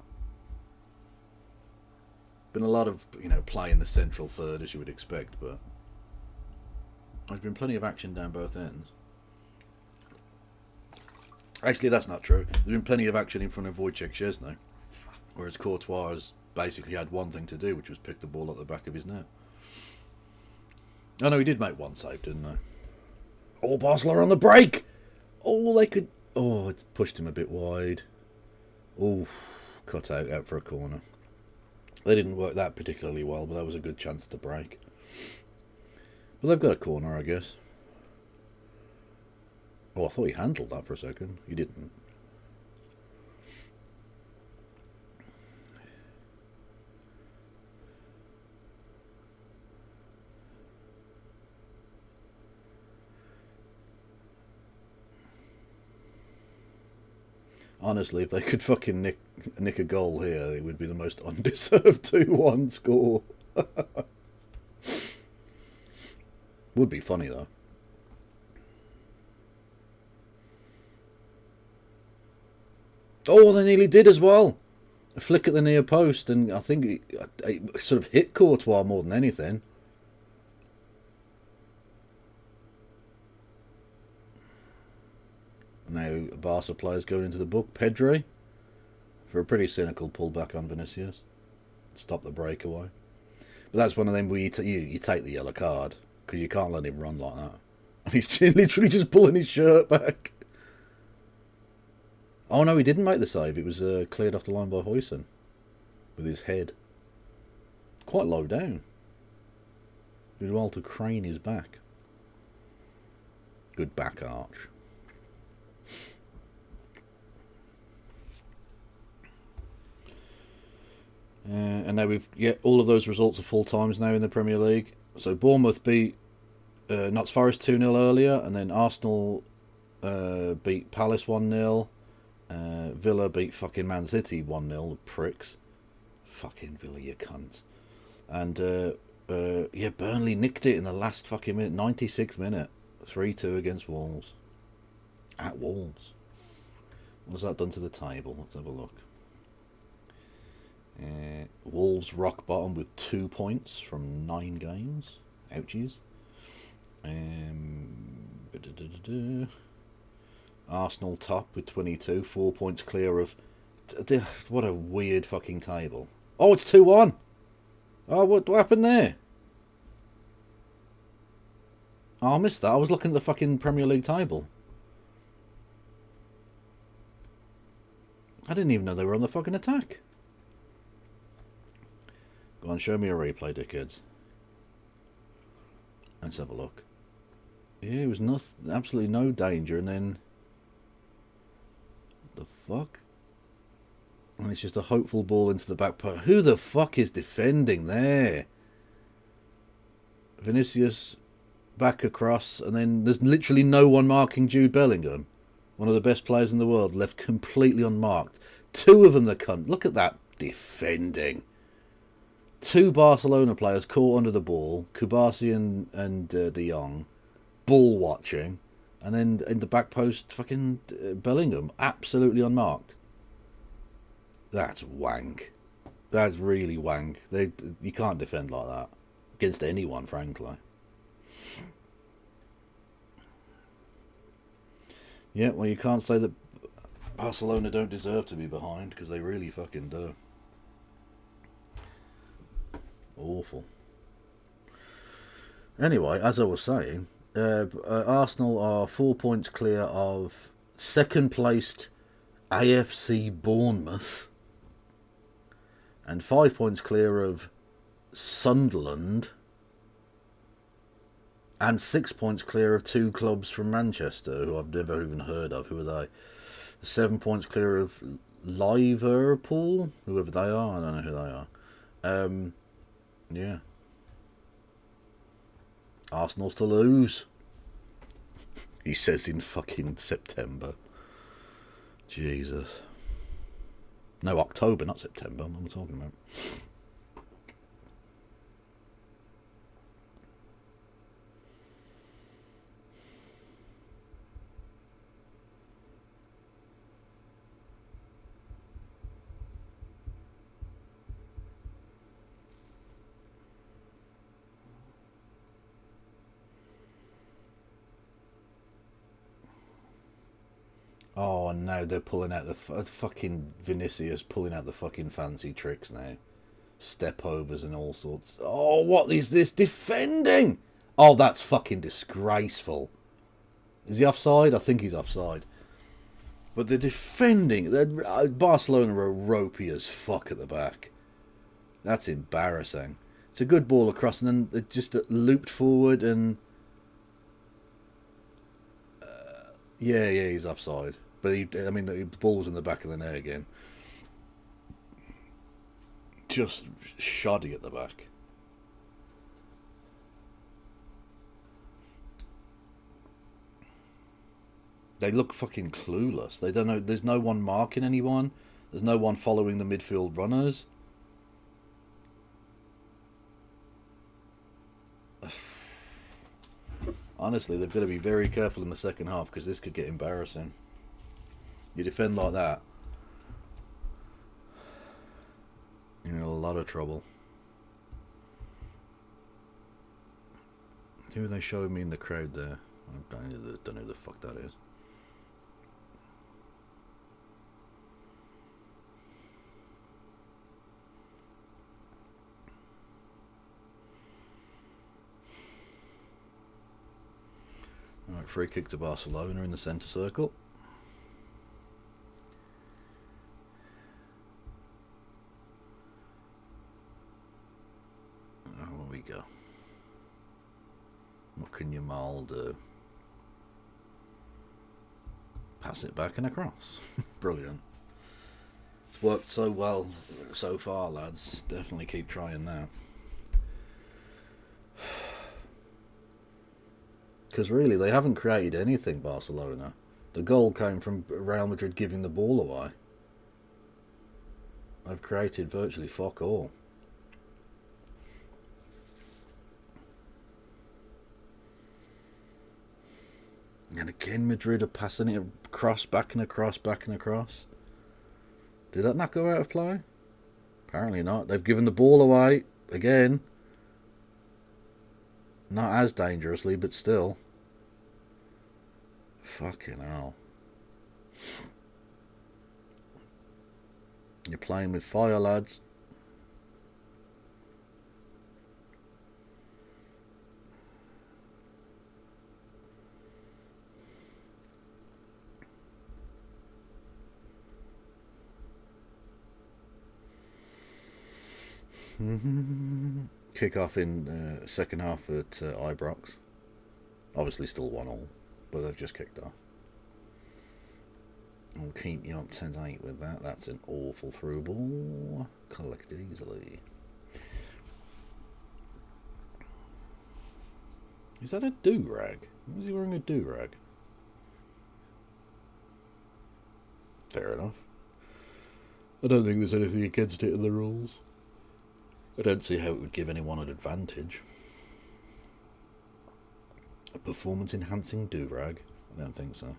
[SPEAKER 1] Been a lot of, play in the central third, as you would expect, but there's been plenty of action down both ends. Actually, that's not true. There's been plenty of action in front of Wojciech Szczesny, whereas Courtois has basically had one thing to do, which was pick the ball at the back of his net. Oh no, he did make one save, didn't he? Oh, Barcelona on the break! Oh, they could... Oh, it pushed him a bit wide. Oh, cut out for a corner. They didn't work that particularly well, but that was a good chance to break. But they've got a corner, I guess. Oh, I thought he handled that for a second. He didn't. Honestly, if they could fucking nick a goal here, it would be the most undeserved 2-1 score. Would be funny, though. Oh, they nearly did as well. A flick at the near post, and I think it sort of hit Courtois more than anything. Now, Barca players going into the book. Pedri, for a pretty cynical pullback on Vinicius. Stop the breakaway. But that's one of them where you take the yellow card, because you can't let him run like that. And he's literally just pulling his shirt back. Oh no, he didn't make the save. It was cleared off the line by Huijsen with his head. Quite low down. Did well to crane his back. Good back arch. And now all of those results are full times now in the Premier League. So Bournemouth beat Notts Forest 2-0 earlier, and then Arsenal beat Palace 1-0. Villa beat fucking Man City 1-0, the pricks. Fucking Villa, you cunts. And Burnley nicked it in the last fucking minute, 96th minute. 3-2 against Wolves. At Wolves. What's that done to the table? Let's have a look. Wolves rock bottom with 2 points from 9 games. Ouchies. Arsenal top with 22, 4 points clear of... What a weird fucking table. Oh, it's 2-1. Oh, what happened there? Oh, I missed that. I was looking at the fucking Premier League table. I didn't even know they were on the fucking attack. Go on, show me a replay, dickheads. Let's have a look. Yeah, it was absolutely no danger, and then... The fuck? And it's just a hopeful ball into the back post. Who the fuck is defending there? Vinicius back across, and then there's literally no one marking Jude Bellingham. One of the best players in the world, left completely unmarked. Two of them the cunt. Look at that defending. Two Barcelona players caught under the ball. Kubasi and De Jong. Ball watching. And then in the back post, fucking Bellingham. Absolutely unmarked. That's wank. That's really wank. You can't defend like that. Against anyone, frankly. Yeah, well, you can't say that Barcelona don't deserve to be behind, because they really fucking do. Awful. Anyway, as I was saying, Arsenal are 4 points clear of second-placed AFC Bournemouth and 5 points clear of Sunderland and 6 points clear of two clubs from Manchester who I've never even heard of. Who are they? 7 points clear of Liverpool, whoever they are. I don't know who they are. Yeah. Arsenal's to lose. He says in fucking September. Jesus. No, October, not September. What am I talking about? Oh no, they're pulling out the fucking Vinicius pulling out the fucking fancy tricks now. Step overs and all sorts. Oh, what is this defending? Oh, that's fucking disgraceful. Is he offside? I think he's offside. But the defending, Barcelona are ropey as fuck at the back. That's embarrassing. It's a good ball across, and then it just looped forward, and yeah, he's offside. But the ball was in the back of the net again. Just shoddy at the back. They look fucking clueless. They don't know. There's no one marking anyone. There's no one following the midfield runners. Honestly, they've got to be very careful in the second half, because this could get embarrassing. You defend like that, you're in a lot of trouble. Who are they showing me in the crowd there? I don't know who the fuck that is. Alright, free kick to Barcelona in the centre circle. There we go. What can Yamal do? Pass it back and across. Brilliant. It's worked so well so far, lads. Definitely keep trying that. Because really, they haven't created anything, Barcelona. The goal came from Real Madrid giving the ball away. They've created virtually fuck all. And again, Madrid are passing it across, back and across, back and across. Did that not go out of play? Apparently not. They've given the ball away again. Not as dangerously, but still. Fucking hell. You're playing with fire, lads. Kick off in second half at Ibrox. Obviously still 1-1, but they've just kicked off. We'll keep you up to date with that. That's an awful through ball. Collected easily. Is that a do-rag? Was he wearing a do-rag? Fair enough. I don't think there's anything against it in the rules. I don't see how it would give anyone an advantage. A performance-enhancing do-rag? I don't think so.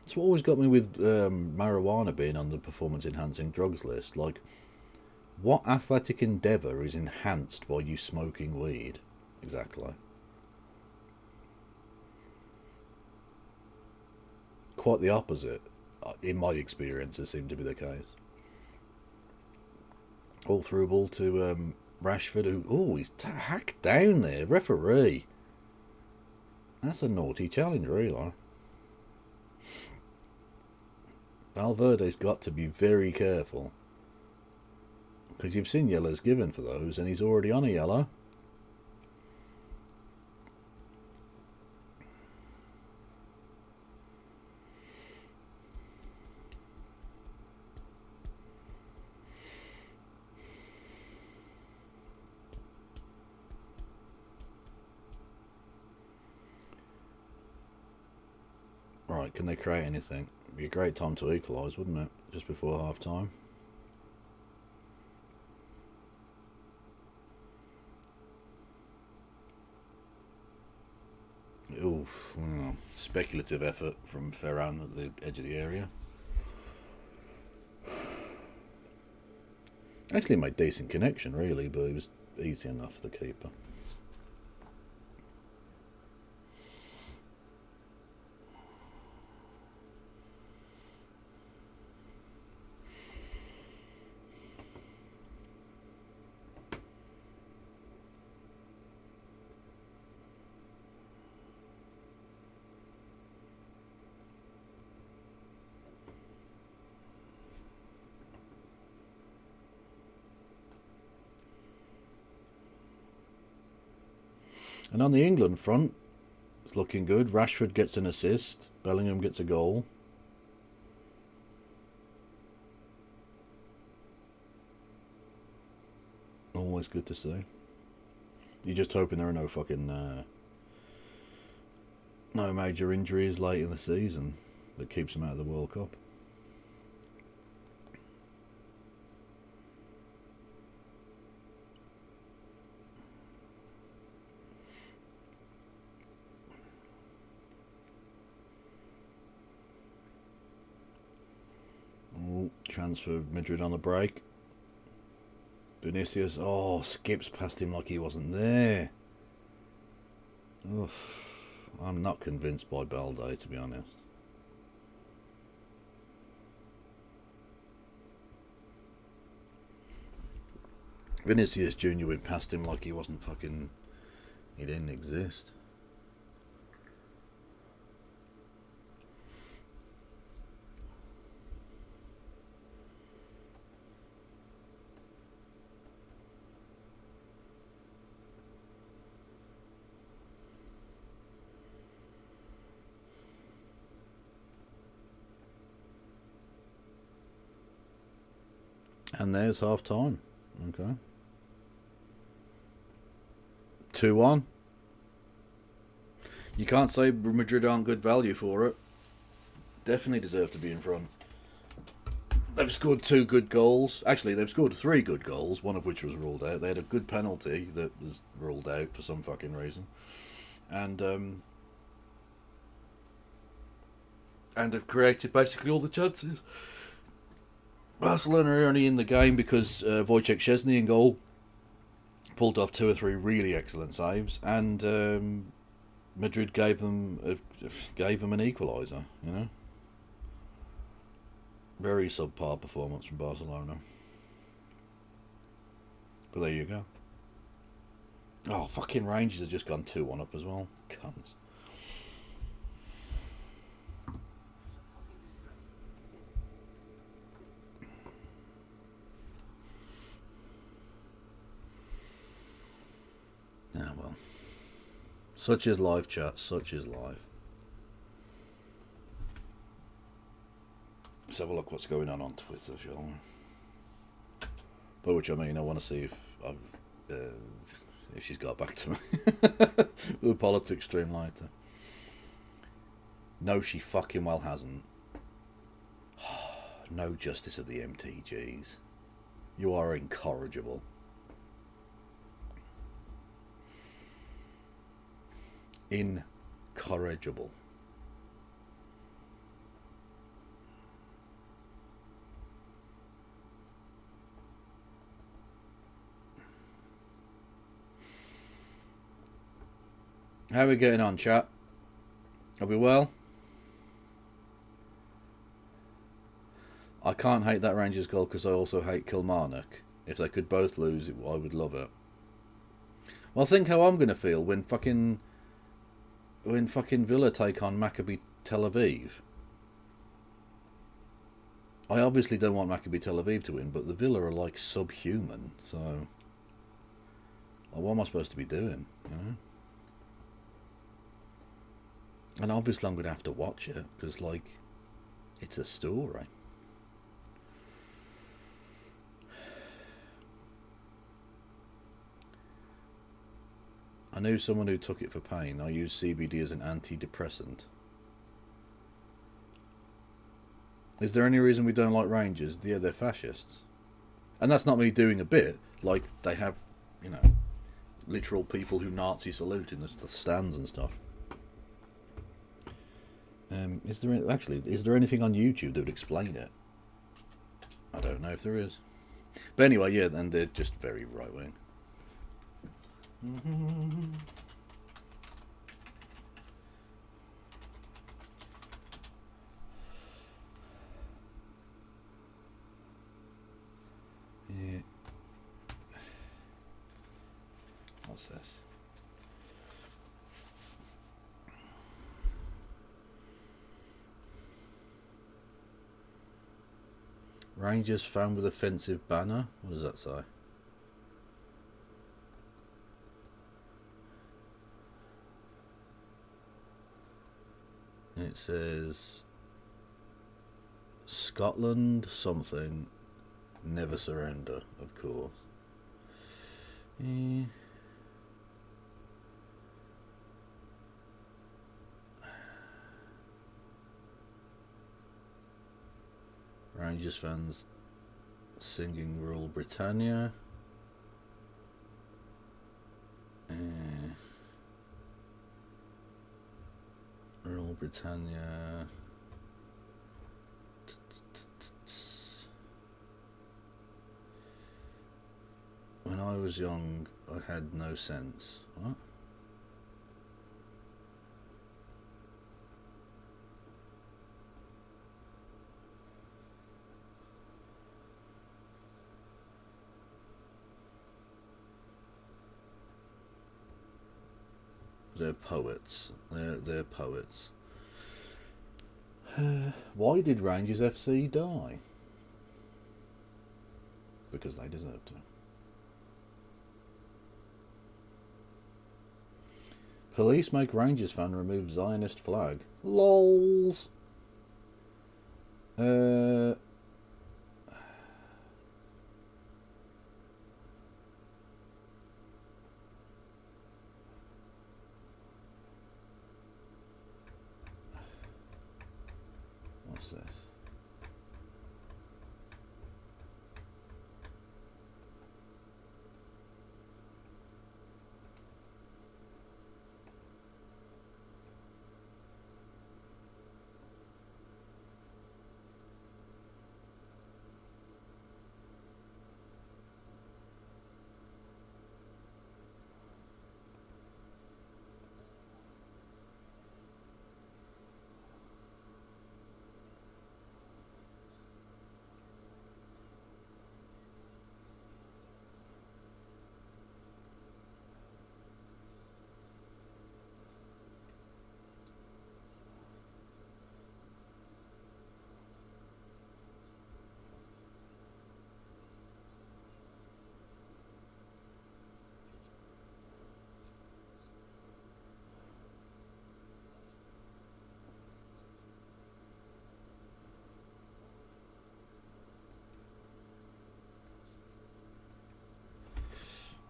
[SPEAKER 1] It's what always got me with marijuana being on the performance-enhancing drugs list. Like, what athletic endeavour is enhanced by you smoking weed? Exactly. Quite the opposite. In my experience, it seemed to be the case. All through ball to Rashford, who... Oh, he's hacked down there. Referee. That's a naughty challenge, really. Valverde's got to be very careful. Because you've seen yellows given for those, and he's already on a yellow. Right, can they create anything? It'd be a great time to equalise, wouldn't it? Just before half time. Oof, well, speculative effort from Ferran at the edge of the area. Actually made decent connection, really, but it was easy enough for the keeper. And on the England front, it's looking good. Rashford gets an assist. Bellingham gets a goal. Always good to see. You're just hoping there are no fucking... no major injuries late in the season that keeps them out of the World Cup. Transfer Madrid on the break. Vinicius, skips past him like he wasn't there. Oof. I'm not convinced by Balde, to be honest. Vinicius Jr. went past him like he wasn't fucking... He didn't exist. And there's half time. Okay. 2-1. You can't say Madrid aren't good value for it. Definitely deserve to be in front. They've scored 2 good goals. Actually, they've scored 3 good goals, one of which was ruled out. They had a good penalty that was ruled out for some fucking reason. And have created basically all the chances. Barcelona are only in the game because Wojciech Szczesny in goal pulled off 2 or 3 really excellent saves, and Madrid gave them an equaliser. You know, very subpar performance from Barcelona. But there you go. Oh, fucking Rangers have just gone 2-1 up as well. Cunts. well. Such is life, chat. Such is life. Let's have a look what's going on Twitter, shall we? By which I mean, I want to see if she's got back to me. The politics stream later. No, she fucking well hasn't. No justice of the MTGs. You are incorrigible. Incorrigible. How are we getting on, chat? Are we well? I can't hate that Rangers goal because I also hate Kilmarnock. If they could both lose, I would love it. Well, think how I'm going to feel when fucking Villa take on Maccabi Tel Aviv. I obviously don't want Maccabi Tel Aviv to win, but the Villa are like subhuman, so what am I supposed to be doing? You know? And obviously I'm going to have to watch it because, like, it's a story. I knew someone who took it for pain. I use CBD as an antidepressant. Is there any reason we don't like Rangers? Yeah, they're fascists. And that's not me doing a bit. Like, they have, you know, literal people who Nazi salute in the stands and stuff. Is there anything on YouTube that would explain it? I don't know if there is. But anyway, yeah, and they're just very right-wing. Yeah. What's this? Rangers fan with offensive banner? What does that say? It says Scotland something, never surrender, of course. Rangers fans singing Rule Britannia. Rule Britannia. When I was young, I had no sense. What? They're poets. They're poets. Why did Rangers FC die? Because they deserve to. Police make Rangers fan remove Zionist flag. LOLs. What's this?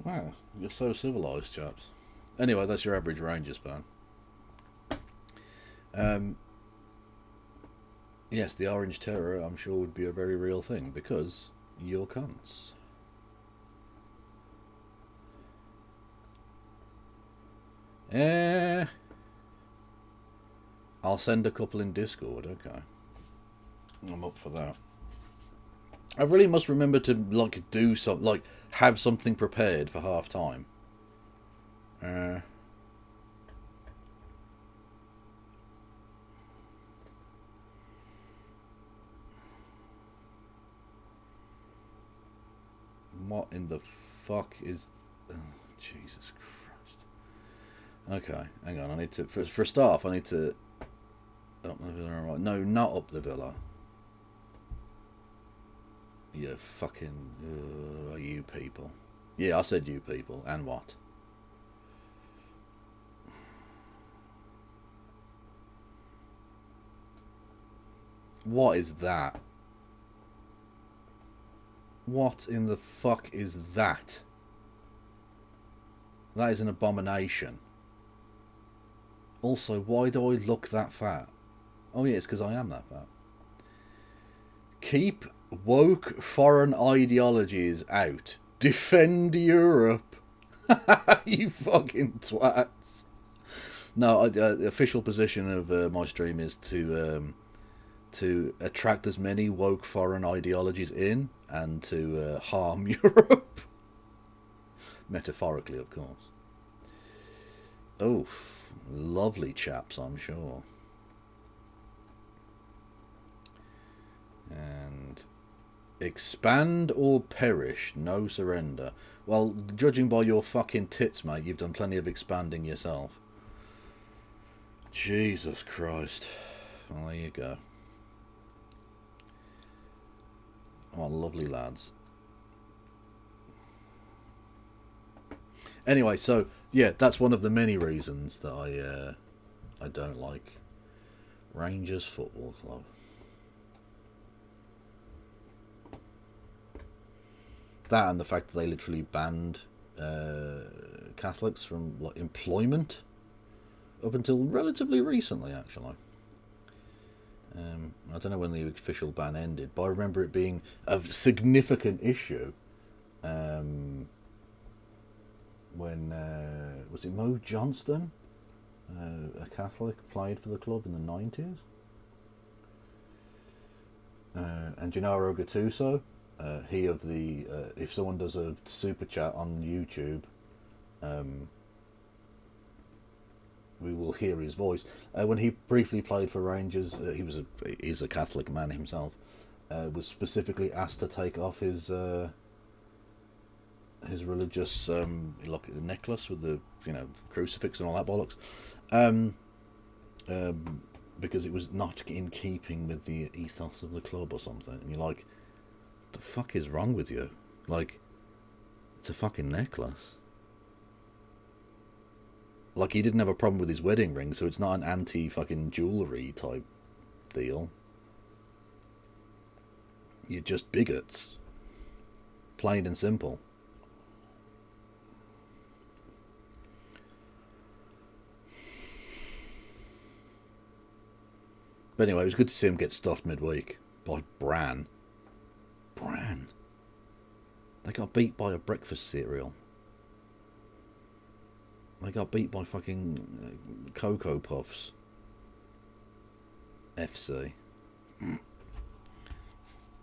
[SPEAKER 1] Wow, you're so civilised, chaps. Anyway, that's your average Rangers fan. Yes, the Orange Terror, I'm sure, would be a very real thing, because you're cunts. I'll send a couple in Discord, okay. I'm up for that. I really must remember to, like, do something, like, have something prepared for half time. What in the fuck is... Oh, Jesus Christ. Okay, hang on, I need to... For a start, I need to... Up the villa, no, not up the villa. You fucking... you people. Yeah, I said you people. And what? What is that? What in the fuck is that? That is an abomination. Also, why do I look that fat? Oh yeah, it's because I am that fat. Keep woke foreign ideologies out. Defend Europe. You fucking twats. No, the official position of my stream is to attract as many woke foreign ideologies in and to harm Europe. Metaphorically, of course. Oh, lovely chaps, I'm sure. And expand or perish, no surrender. Well, judging by your fucking tits, mate, you've done plenty of expanding yourself. Jesus Christ. Well, there you go. Oh, lovely lads. Anyway, so yeah, that's one of the many reasons that I don't like Rangers Football Club. That and the fact that they literally banned Catholics from, like, employment up until relatively recently, actually. I don't know when the official ban ended, but I remember it being a significant issue when was it Mo Johnston, a Catholic, played for the club in the 90s, and Gennaro Gattuso, he of the if someone does a super chat on YouTube, we will hear his voice. When he briefly played for Rangers, he's a Catholic man himself. Was specifically asked to take off his religious like necklace with the crucifix and all that bollocks, because it was not in keeping with the ethos of the club or something. And you're like, the fuck is wrong with you? Like, it's a fucking necklace. Like, he didn't have a problem with his wedding ring, so it's not an anti-fucking jewellery type deal. You're just bigots. Plain and simple. But anyway, it was good to see him get stuffed midweek by Bran. Bran. They got beat by a breakfast cereal. They got beat by fucking Cocoa Puffs. FC.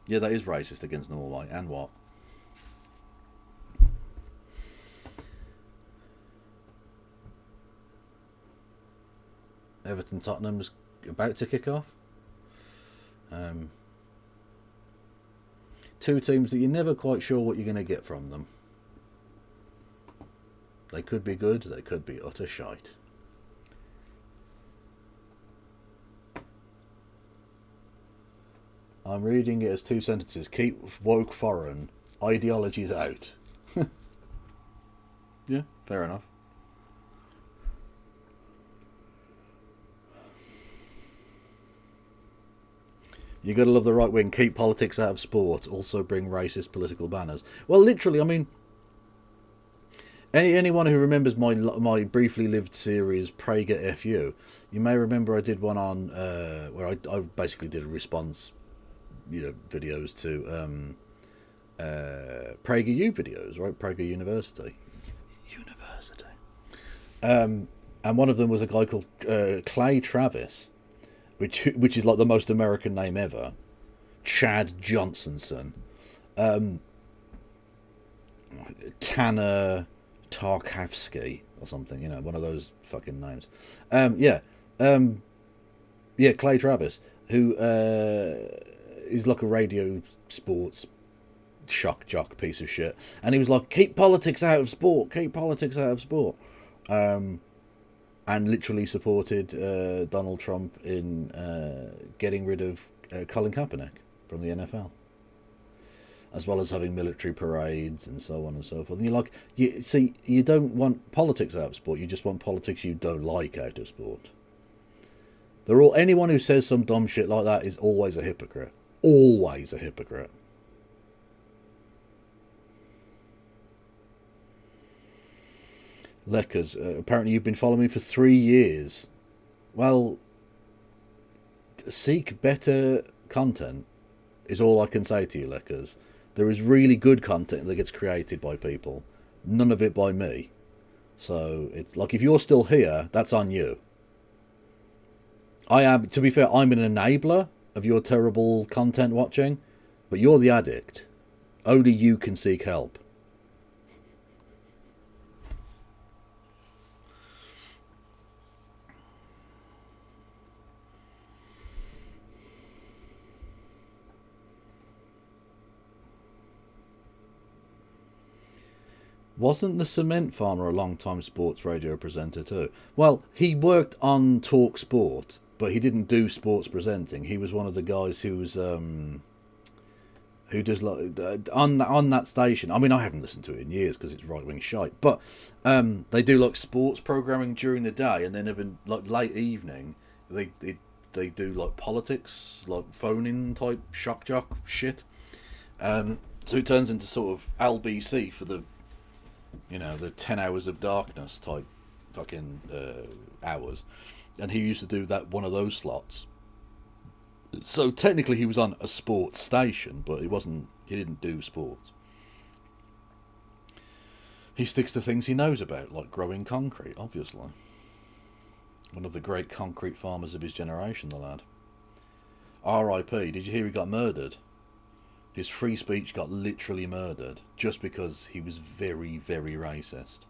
[SPEAKER 1] Yeah, that is racist against Norway. And what? Everton Tottenham's about to kick off. Two teams that you're never quite sure what you're going to get from them. They could be good, they could be utter shite. I'm reading it as two sentences. Keep woke foreign ideologies out. Yeah, fair enough. You gotta love the right wing. Keep politics out of sport. Also bring racist political banners. Well, literally, I mean, Anyone who remembers my briefly lived series Prager FU, you may remember I did one on where I basically did a response, videos to PragerU videos, right? Prager University. And one of them was a guy called Clay Travis, which is like the most American name ever. Chad Johnsonson, Tanner Tarkowski or something, one of those fucking names. Yeah, Clay Travis, who is like a radio sports shock jock piece of shit, and he was like, keep politics out of sport, and literally supported Donald Trump in getting rid of Colin Kaepernick from the NFL, as well as having military parades and so on and so forth. And you're like, you don't want politics out of sport, you just want politics you don't like out of sport. Anyone who says some dumb shit like that is always a hypocrite. Always a hypocrite. Leckers, apparently you've been following me for 3 years. Well, seek better content is all I can say to you, Leckers. There is really good content that gets created by people. None of it by me. So, it's like, if you're still here, that's on you. To be fair, I'm an enabler of your terrible content watching, but you're the addict. Only you can seek help. Wasn't the cement farmer a long-time sports radio presenter too? Well, he worked on Talk Sport, but he didn't do sports presenting. He was one of the guys who was who does like on that station. I mean, I haven't listened to it in years because it's right-wing shite. But they do like sports programming during the day, and then even like late evening, they do like politics, like phone-in type shock jock shit. So it turns into sort of LBC for the 10 hours of darkness type fucking hours, and he used to do that one of those slots. So technically he was on a sports station, but he didn't do sports. He sticks to things he knows about, like growing concrete, obviously. One of the great concrete farmers of his generation, the lad. R.I.P. Did you hear he got murdered? His free speech got literally murdered just because he was very, very racist.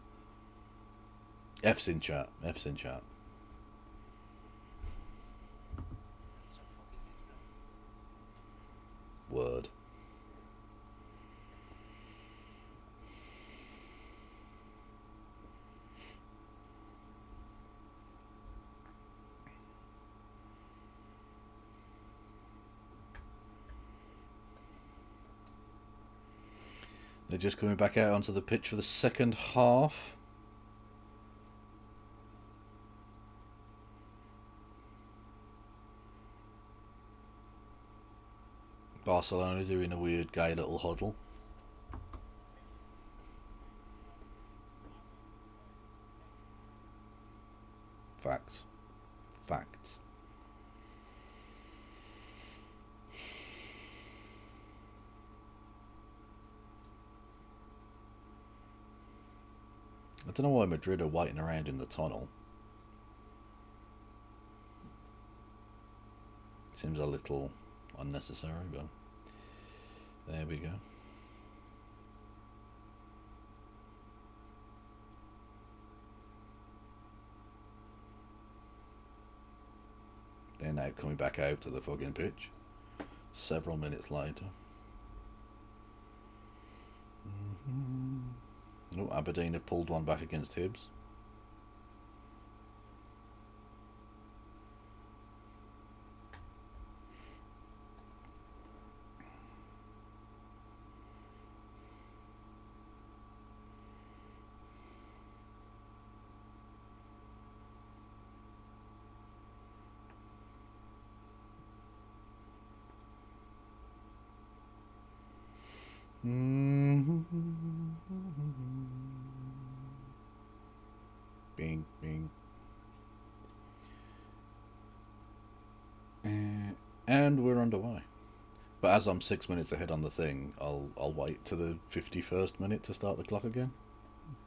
[SPEAKER 1] F's in chat. Word. They're just coming back out onto the pitch for the second half. Barcelona doing a weird gay little huddle. Facts. I don't know why Madrid are waiting around in the tunnel. Seems a little unnecessary, but there we go. They're now coming back out to the fucking pitch several minutes later. Oh, Aberdeen have pulled one back against Hibs. But as I'm 6 minutes ahead on the thing, I'll wait to the 51st minute to start the clock again.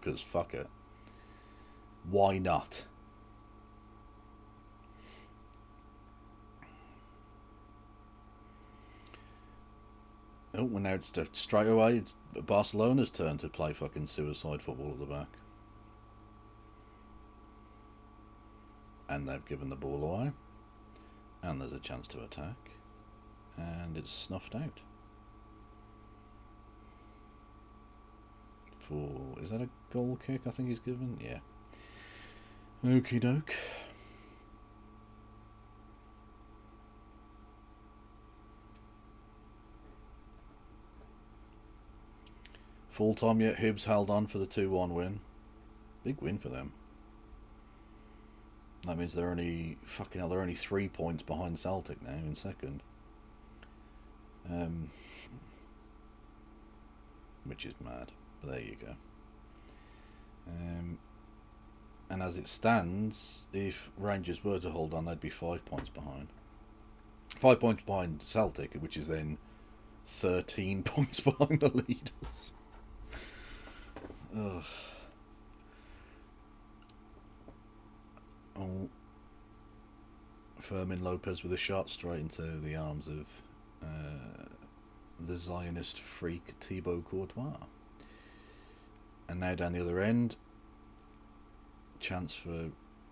[SPEAKER 1] Because fuck it. Why not? Oh, well now it's straight away. It's Barcelona's turn to play fucking suicide football at the back. And they've given the ball away. And there's a chance to attack. And it's snuffed out. Is that a goal kick I think he's given? Yeah. Okie doke. Full time yet, Hibs held on for the 2-1 win. Big win for them. That means they're only 3 points behind Celtic now in second. Which is mad. But there you go. And as it stands, if Rangers were to hold on, they'd be 5 points behind. 5 points behind Celtic, which is then 13 points behind the leaders. Ugh. Oh. Fermin Lopez with a shot straight into the arms of the Zionist freak Thibaut Courtois. And now down the other end, chance for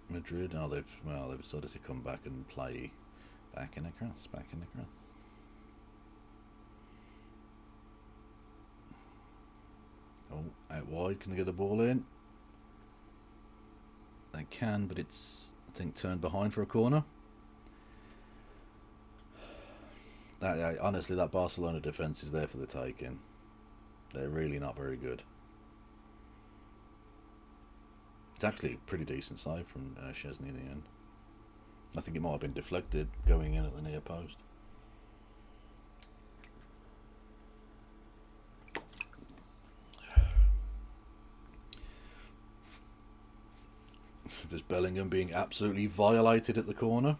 [SPEAKER 1] Madrid. Oh, they've started to come back and play back in the cross. Oh, out wide. Can they get the ball in? They can, but it's, I think, turned behind for a corner. Honestly, that Barcelona defence is there for the taking. They're really not very good. It's actually a pretty decent save from Szczesny in the end. I think it might have been deflected going in at the near post. There's Bellingham being absolutely violated at the corner.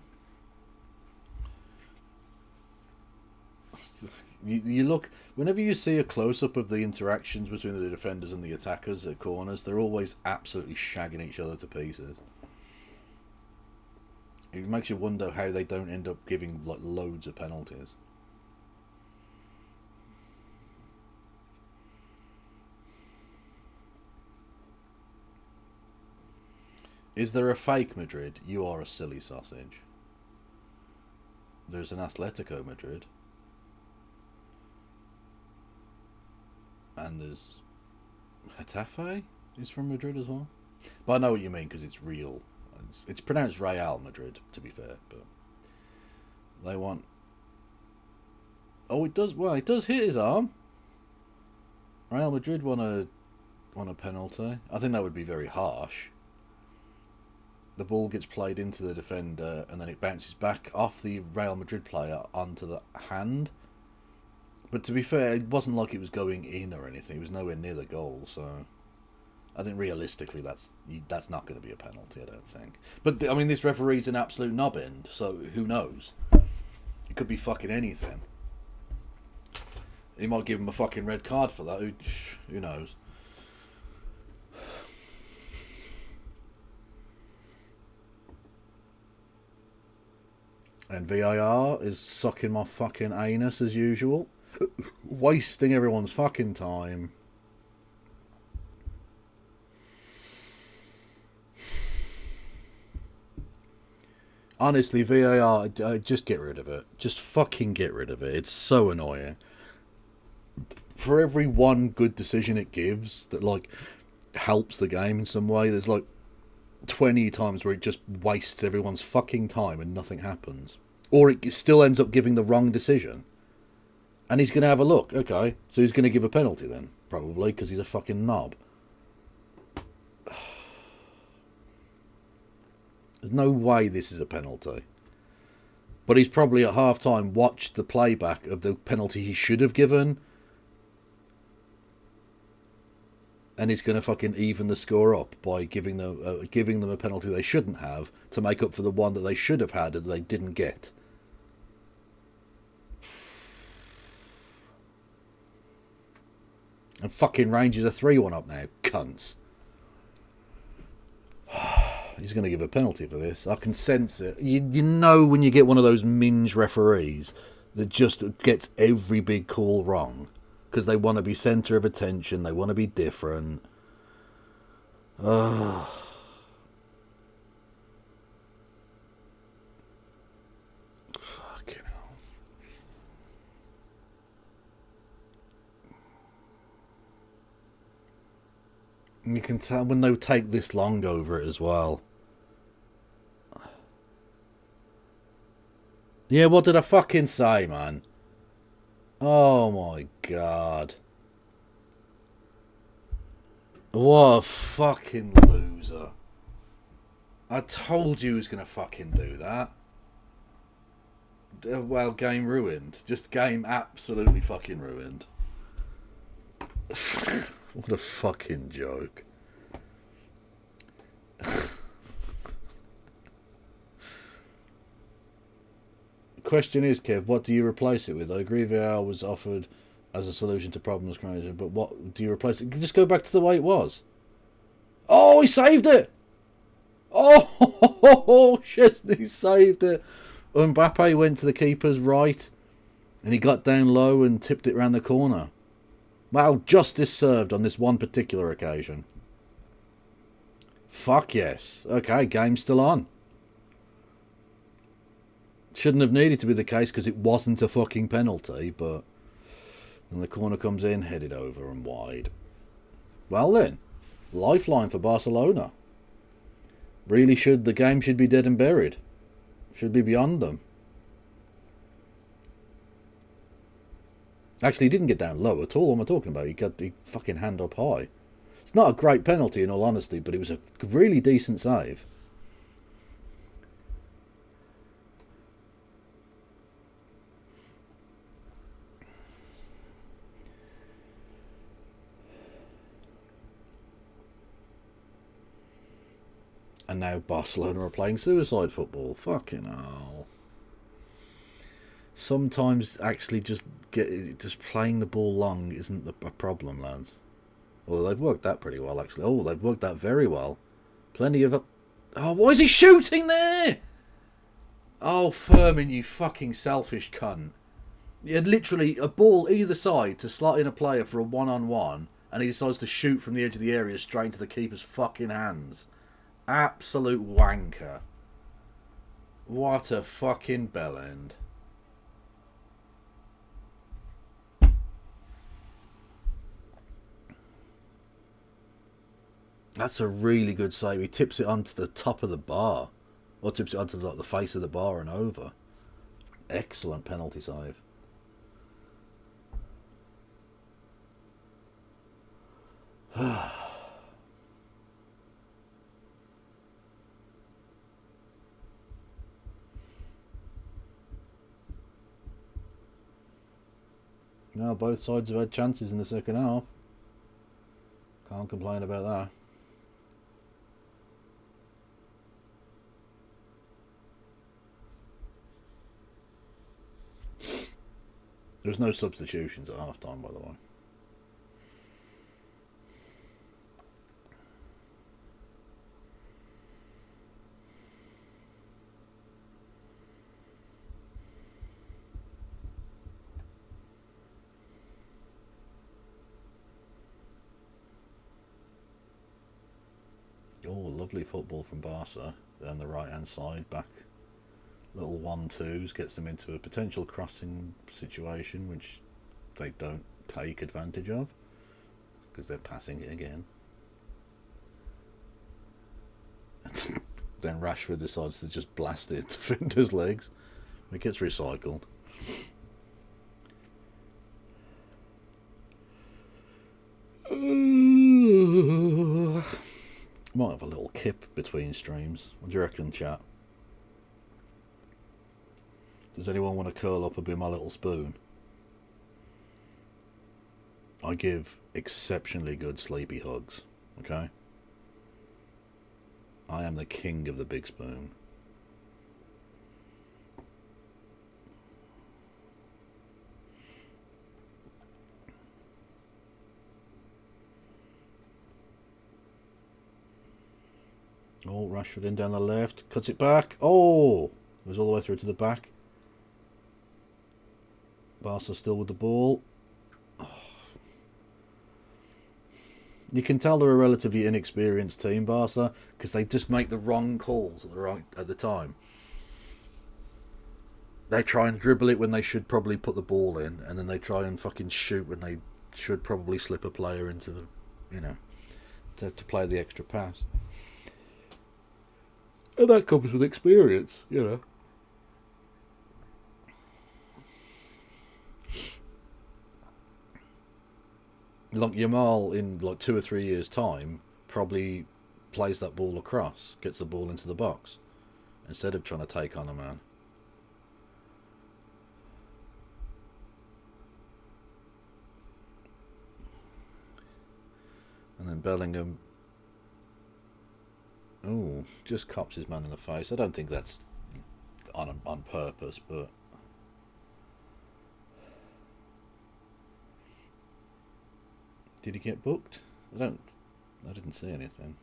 [SPEAKER 1] You look, whenever you see a close-up of the interactions between the defenders and the attackers at corners, they're always absolutely shagging each other to pieces. It makes you wonder how they don't end up giving like loads of penalties. Is there a fake Madrid? You are a silly sausage. There's an Atletico Madrid. And there's Getafe is from Madrid as well. But I know what you mean because it's real. It's pronounced Real Madrid, to be fair. But they want... Oh, it does. Well, it does hit his arm. Real Madrid want a penalty. I think that would be very harsh. The ball gets played into the defender and then it bounces back off the Real Madrid player onto the hand. But to be fair, it wasn't like it was going in or anything. It was nowhere near the goal, so I think realistically that's not going to be a penalty, I don't think. But I mean, this referee's an absolute knobend, so who knows? It could be fucking anything. He might give him a fucking red card for that. Who knows? And VAR is sucking my fucking anus as usual. Wasting everyone's fucking time. Honestly, VAR, just get rid of it. Just fucking get rid of it. It's so annoying. For every one good decision it gives that, like, helps the game in some way, there's, like, 20 times where it just wastes everyone's fucking time and nothing happens. Or it still ends up giving the wrong decision. And he's going to have a look. Okay, so he's going to give a penalty then, probably, because he's a fucking knob. There's no way this is a penalty. But he's probably at half-time watched the playback of the penalty he should have given. And he's going to fucking even the score up by giving them a penalty they shouldn't have to make up for the one that they should have had that they didn't get. And fucking Rangers are 3-1 up now, cunts. He's going to give a penalty for this. I can sense it. You know when you get one of those minge referees that just gets every big call wrong because they want to be centre of attention, they want to be different. Fucking hell. You can tell when they take this long over it as well. Yeah, what did I fucking say, man? Oh my god. What a fucking loser. I told you he was going to fucking do that. Well, game ruined. Just game absolutely fucking ruined. What a fucking joke. The question is, Kev, what do you replace it with? I agree VAR was offered as a solution to problems created, but what do you replace it? Just go back to the way it was. Oh, he saved it! Oh, shit, he saved it. Mbappe went to the keeper's right, and he got down low and tipped it round the corner. Well, justice served on this one particular occasion. Fuck yes. Okay, game's still on. Shouldn't have needed to be the case because it wasn't a fucking penalty, but then the corner comes in, headed over and wide. Well then, lifeline for Barcelona. Really the game should be dead and buried. Should be beyond them. Actually, he didn't get down low at all. What am I talking about? He got the fucking hand up high. It's not a great penalty in all honesty, but it was a really decent save. And now Barcelona are playing suicide football. Fucking hell. Sometimes actually just playing the ball long isn't a problem, lads. Well, they've worked that pretty well, actually. Oh, they've worked that very well. Plenty of... Oh, why is he shooting there? Oh, Furman, you fucking selfish cunt. He had literally a ball either side to slot in a player for a one-on-one, and he decides to shoot from the edge of the area straight into the keeper's fucking hands. Absolute wanker. What a fucking bellend. That's a really good save. He tips it onto the top of the bar. Or tips it onto the face of the bar and over. Excellent penalty save. No, both sides have had chances in the second half. Can't complain about that. There's no substitutions at half time, by the way. Oh, lovely football from Barca down the right hand side, back little 1-2s, gets them into a potential crossing situation which they don't take advantage of because they're passing it again. Then Rashford decides to just blast it to defender's legs. It gets recycled. Might have a little kip between streams. What do you reckon, chat? Does anyone want to curl up and be my little spoon? I give exceptionally good sleepy hugs, okay? I am the king of the big spoon. Oh, Rashford in down the left. Cuts it back. Oh! Goes all the way through to the back. Barca still with the ball. Oh. You can tell they're a relatively inexperienced team, Barca, because they just make the wrong calls at the time. They try and dribble it when they should probably put the ball in, and then they try and fucking shoot when they should probably slip a player into the, to play the extra pass. And that comes with experience, Like Yamal in like 2 or 3 years' time probably plays that ball across, gets the ball into the box, instead of trying to take on a man. And then Bellingham, just cops his man in the face. I don't think that's on purpose, but did he get booked? I didn't see anything.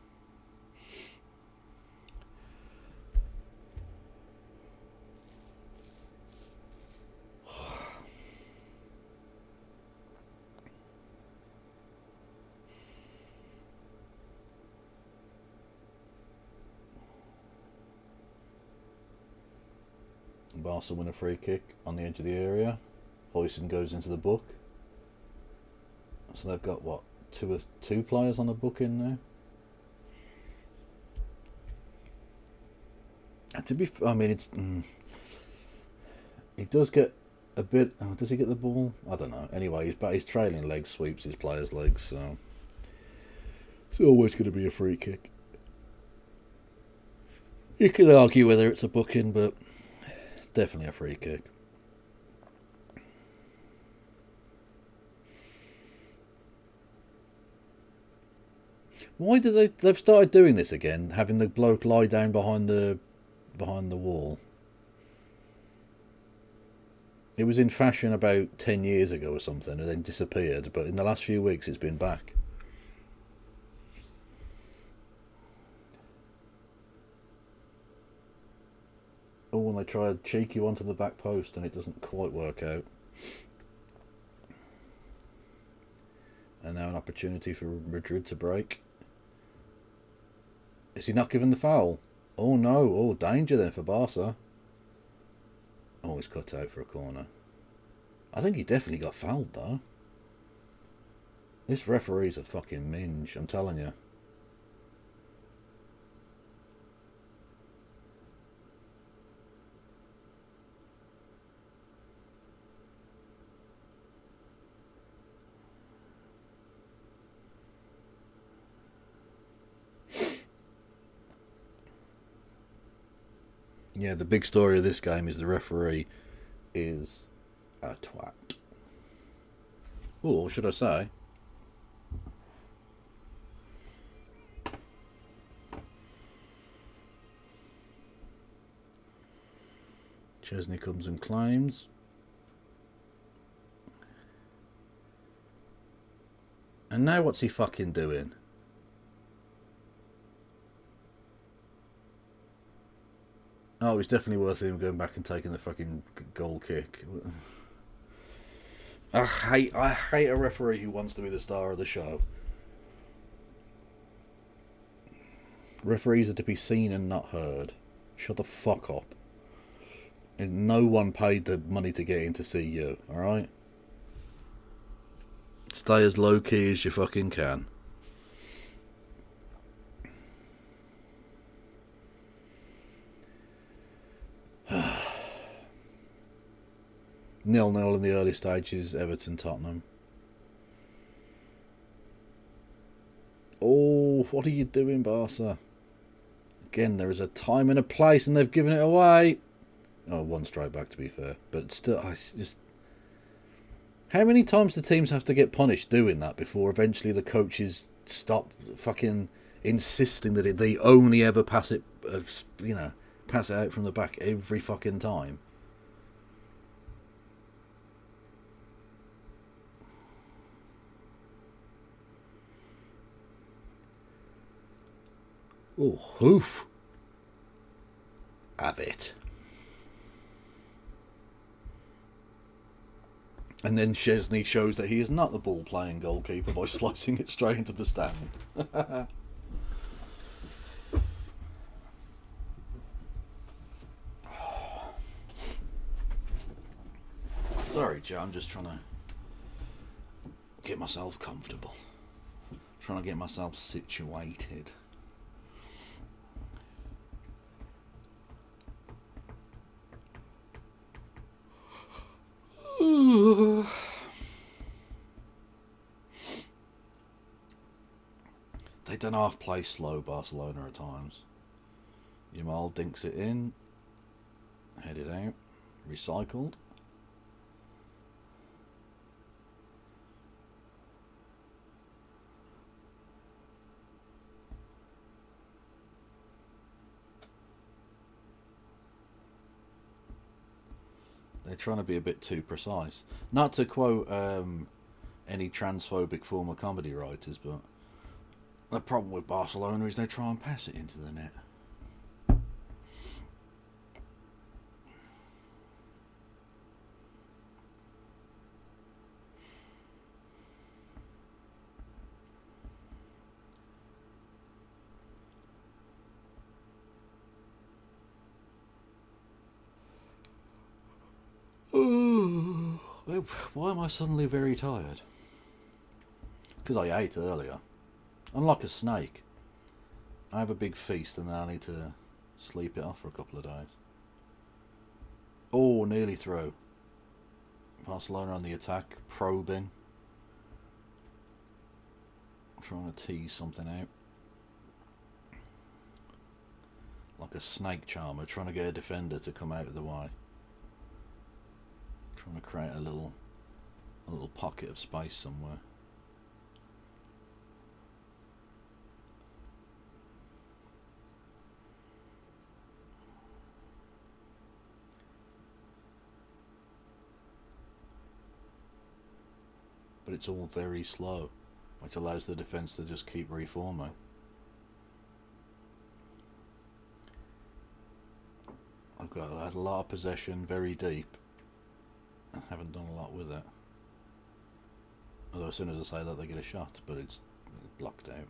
[SPEAKER 1] Barca win a free kick on the edge of the area. Hoyson goes into the book. So they've got what, two players on the book in there. He does get a bit. Oh, does he get the ball? I don't know. Anyway, he's trailing leg sweeps his player's legs, so it's always going to be a free kick. You can argue whether it's a booking, but it's definitely a free kick. Why do they've started doing this again, having the bloke lie down behind the wall? It was in fashion about 10 years ago or something and then disappeared, but in the last few weeks it's been back. Oh, and they try to cheek you onto the back post and it doesn't quite work out. And now an opportunity for Madrid to break. Is he not given the foul? Oh no, oh danger then for Barca. Oh, he's cut out for a corner. I think he definitely got fouled though. This referee's a fucking minge, I'm telling you. Yeah, the big story of this game is the referee is a twat. Or should I say? Chesney comes and claims. And now what's he fucking doing? Oh, it's definitely worth him going back and taking the fucking goal kick. I hate a referee who wants to be the star of the show. Referees are to be seen and not heard. Shut the fuck up. And no one paid the money to get in to see you, alright? Stay as low key as you fucking can. Nil-nil in the early stages, Everton-Tottenham. Oh, what are you doing, Barca? Again, there is a time and a place and they've given it away. Oh, one straight back to be fair. But still, how many times do teams have to get punished doing that before eventually the coaches stop fucking insisting that they only ever pass it, pass it out from the back every fucking time? Oh, hoof. Have it. And then Szczesny shows that he is not the ball-playing goalkeeper by slicing it straight into the stand. Sorry, Joe, I'm just trying to get myself comfortable. Trying to get myself situated. They don't half play slow, Barcelona, at times. Yamal dinks it in. Headed out. Recycled. They're trying to be a bit too precise. Not to quote any transphobic former comedy writers, but the problem with Barcelona is they try and pass it into the net. Why am I suddenly very tired? Because I ate earlier. I'm like a snake. I have a big feast and then I need to sleep it off for a couple of days. Oh, nearly through. Barcelona on the attack, probing. Trying to tease something out. Like a snake charmer, trying to get a defender to come out of the way. Trying to create a little pocket of space somewhere. But it's all very slow, which allows the defence to just keep reforming. I had a lot of possession, very deep. I haven't done a lot with it. Although as soon as I say that, they get a shot, but it's blocked out.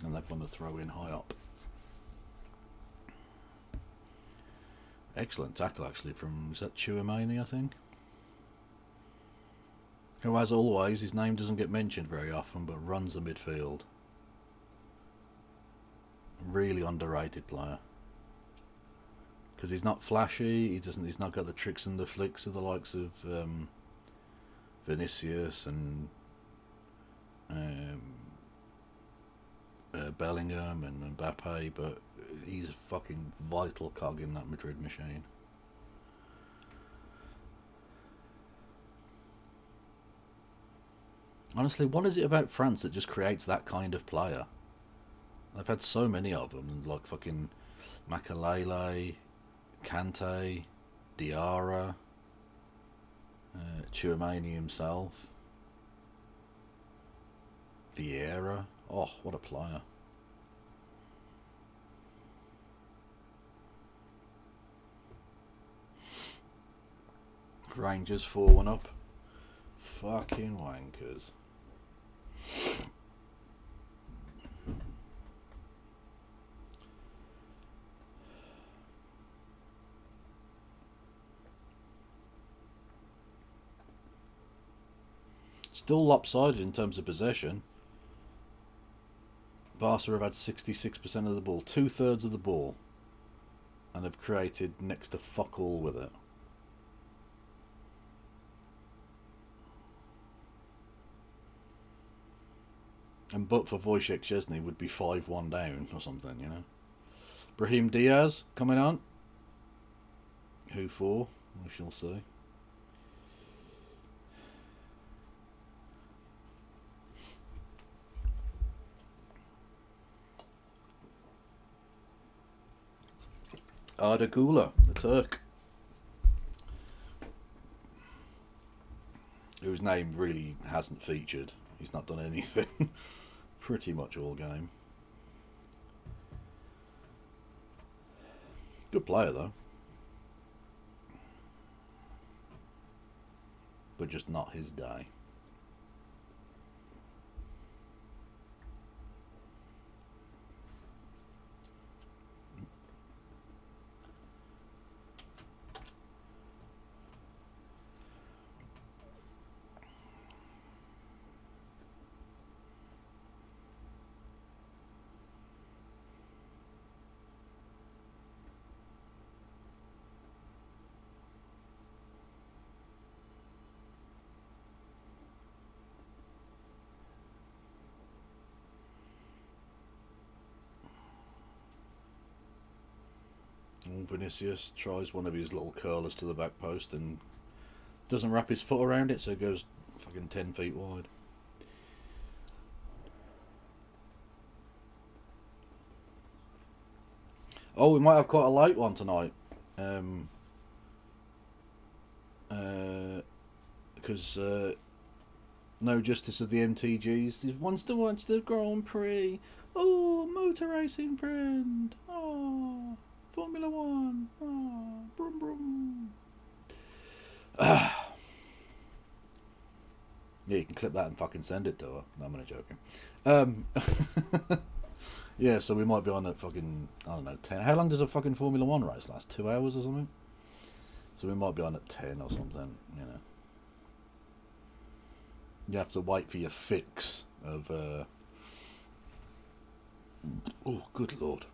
[SPEAKER 1] And they've won a throw in high up. Excellent tackle actually from, is that Chouamani, I think? Who, as always, his name doesn't get mentioned very often, but runs the midfield. Really underrated player. Because he's not flashy, he's not got the tricks and the flicks of the likes of Vinicius and Bellingham and Mbappe, but he's a fucking vital cog in that Madrid machine. Honestly, what is it about France that just creates that kind of player? They've had so many of them, like fucking Makalele, Kante, Diarra, Chouamani himself, Vieira. Oh, what a player. Rangers 4-1 up. Fucking wankers. Still lopsided in terms of possession. Barca have had 66% of the ball, 2/3 of the ball, and have created next to fuck all with it. And but for Wojciech Szczesny would be 5-1 down or something, you know. Brahim Diaz coming on. Who for? We shall see. Arda Güler, the Turk, who's whose name really hasn't featured. He's not done anything pretty much all game. Good player though, but just not his day. Vinicius tries one of his little curlers to the back post and doesn't wrap his foot around it, so it goes fucking 10 feet wide. Oh, we might have quite a late one tonight. Because no justice of the MTGs. He wants to watch the Grand Prix. Oh, motor racing friend. Oh, Formula One. Oh, brum brum. Yeah, you can clip that and fucking send it to her. No, I'm only joking. Yeah, so we might be on at fucking, I don't know, 10. How long does a fucking Formula One race last? 2 hours or something? So we might be on at 10 or something, you know. You have to wait for your fix of, oh, good lord,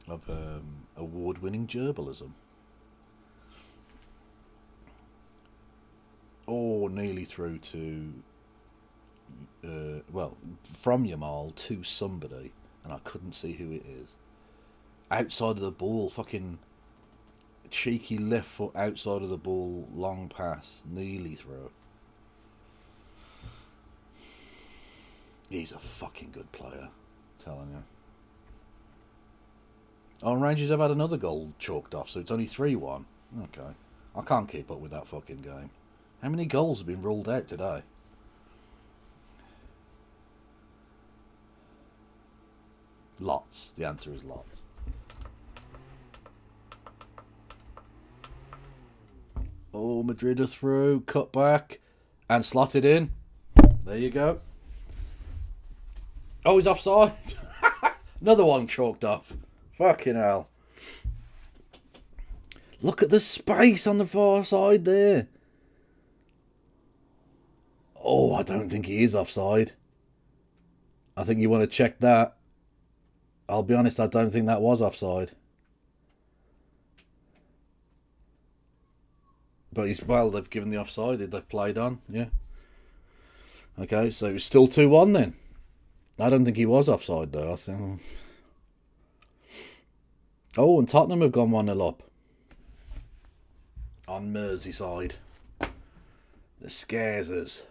[SPEAKER 1] of award-winning gerbalism. Oh, nearly through to, well, from Yamal to somebody, and I couldn't see who it is. Outside of the ball, fucking cheeky left foot outside of the ball, long pass, nearly through. He's a fucking good player, I'm telling you. Oh, and Rangers have had another goal chalked off, so it's only 3-1. Okay. I can't keep up with that fucking game. How many goals have been ruled out today? Lots. The answer is lots. Oh, Madrid are through. Cut back. And slotted in. There you go. Oh, he's offside. Another one chalked off. Fucking hell. Look at the space on the far side there. Oh, I don't think he is offside. I think you want to check that. I'll be honest, I don't think that was offside. But he's, well, they've given the offside. They've played on, yeah. Okay, so it's still 2-1 then. I don't think he was offside though. I think. Oh, and Tottenham have gone 1-0 up. On Merseyside. The scares us.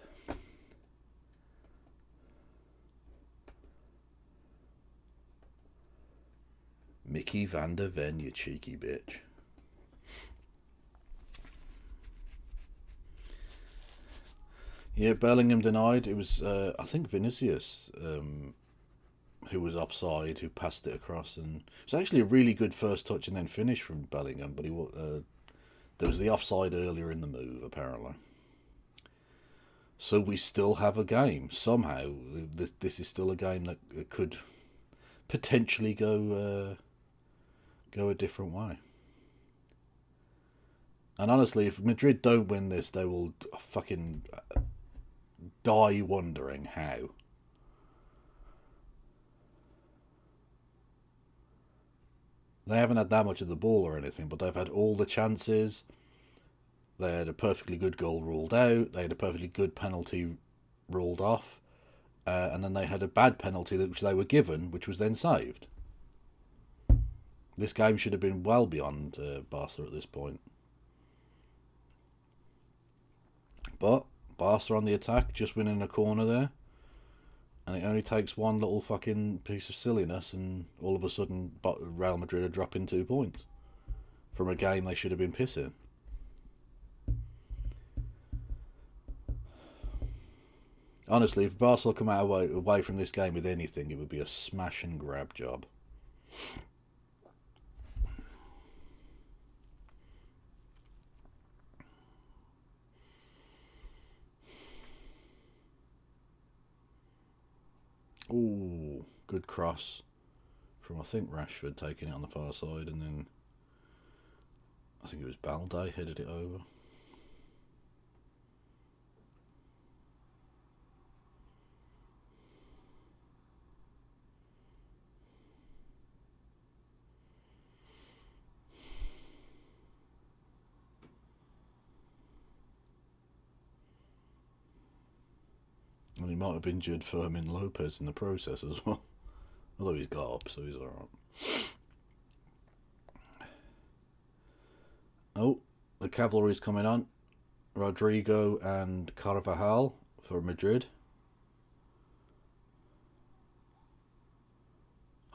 [SPEAKER 1] Mickey van der Ven, you cheeky bitch. Yeah, Bellingham denied. It was, I think, Vinicius who was offside, who passed it across. And it was actually a really good first touch and then finish from Bellingham, but there was the offside earlier in the move, apparently. So we still have a game. Somehow, this is still a game that could potentially go a different way. And honestly, if Madrid don't win this, they will fucking die wondering how. They haven't had that much of the ball or anything, but they've had all the chances. They had a perfectly good goal ruled out. They had a perfectly good penalty ruled off. And then they had a bad penalty which they were given, which was then saved. This game should have been well beyond Barca at this point. But Barca on the attack, just winning a corner there. And it only takes one little fucking piece of silliness and all of a sudden Real Madrid are dropping 2 points from a game they should have been pissing. Honestly, if Barcelona come out away from this game with anything, it would be a smash and grab job. Ooh, good cross from, I think, Rashford taking it on the far side, and then I think it was Balde headed it over. And he might have injured Fermin Lopez in the process as well. Although he's got up, so he's alright. Oh, the cavalry's coming on. Rodrigo and Carvajal for Madrid.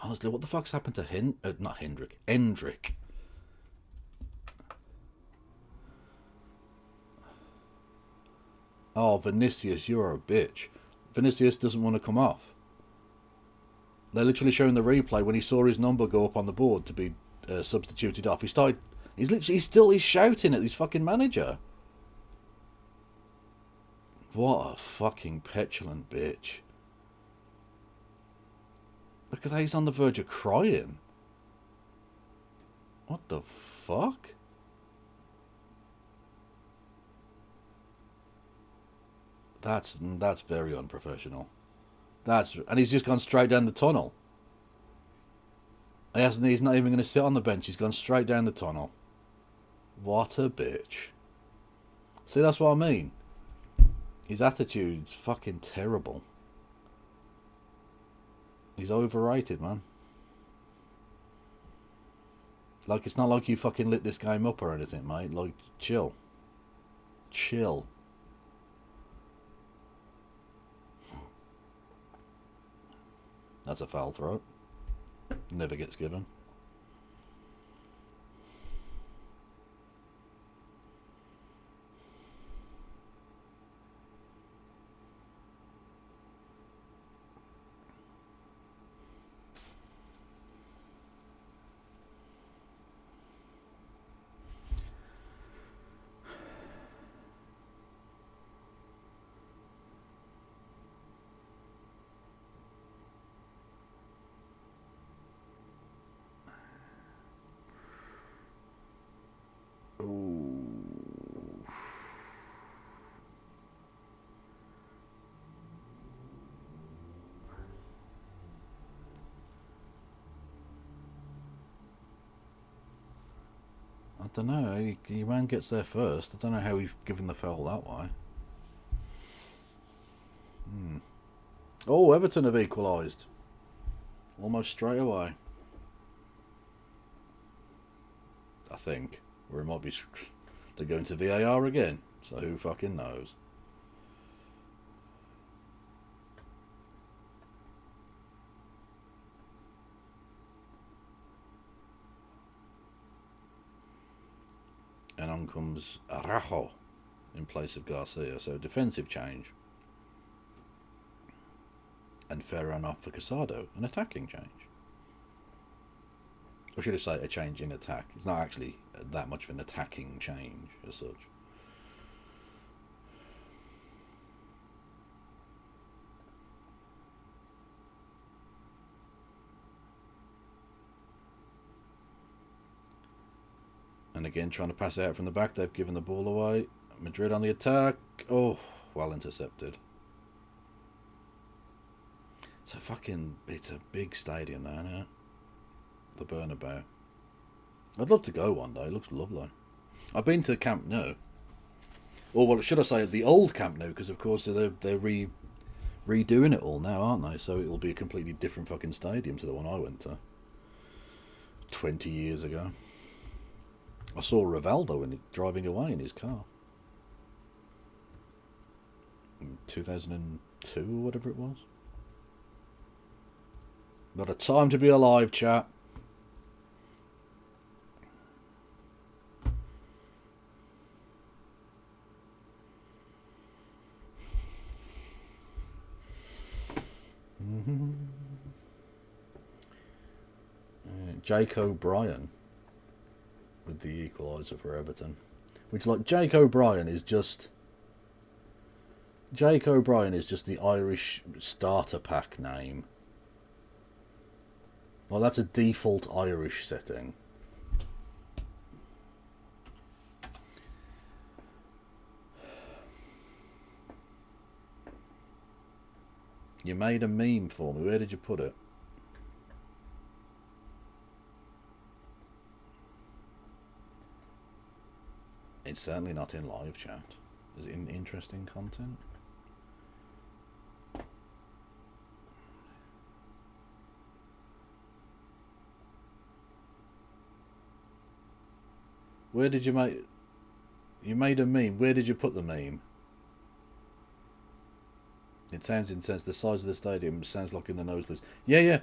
[SPEAKER 1] Honestly, what the fuck's happened to not Hendrick, Endrick? Oh, Vinicius, you're a bitch. Vinicius doesn't want to come off. They're literally showing the replay when he saw his number go up on the board to be substituted off. He's shouting at his fucking manager. What a fucking petulant bitch. Look at that, he's on the verge of crying. What the fuck? That's very unprofessional. And he's just gone straight down the tunnel. He's not even going to sit on the bench. He's gone straight down the tunnel. What a bitch. See, that's what I mean. His attitude's fucking terrible. He's overrated, man. It's not like you fucking lit this game up or anything, mate. Like, chill. Chill. That's a foul throw. Never gets given. I don't know. Your man gets there first. I don't know how he's given the foul that way. Oh, Everton have equalised. Almost straight away. I think. Or it might be... They're going to VAR again. So who fucking knows? And on comes Araujo in place of Garcia. So defensive change. And Ferran off for Casado. An attacking change. Or should I say a change in attack. It's not actually that much of an attacking change as such. And again, trying to pass it out from the back. They've given the ball away. Madrid on the attack. Oh, well intercepted. It's a big stadium now, isn't it? The Bernabeu. I'd love to go one day. It looks lovely. I've been to Camp Nou. Or, well, should I say the old Camp Nou? Because, of course, they're redoing it all now, aren't they? So it'll be a completely different fucking stadium to the one I went to 20 years ago. I saw Rivaldo driving away in his car. In 2002 or whatever it was. What a time to be alive, chat. Jake O'Brien with the equaliser for Everton. Which, like, Jake O'Brien is just the Irish starter pack name. Well, that's a default Irish setting. You made a meme for me. Where did you put it? It's certainly not in live chat. Is it in interesting content? Where did you make... You made a meme. Where did you put the meme? It sounds intense. The size of the stadium sounds like in the nosebleeds. Yeah.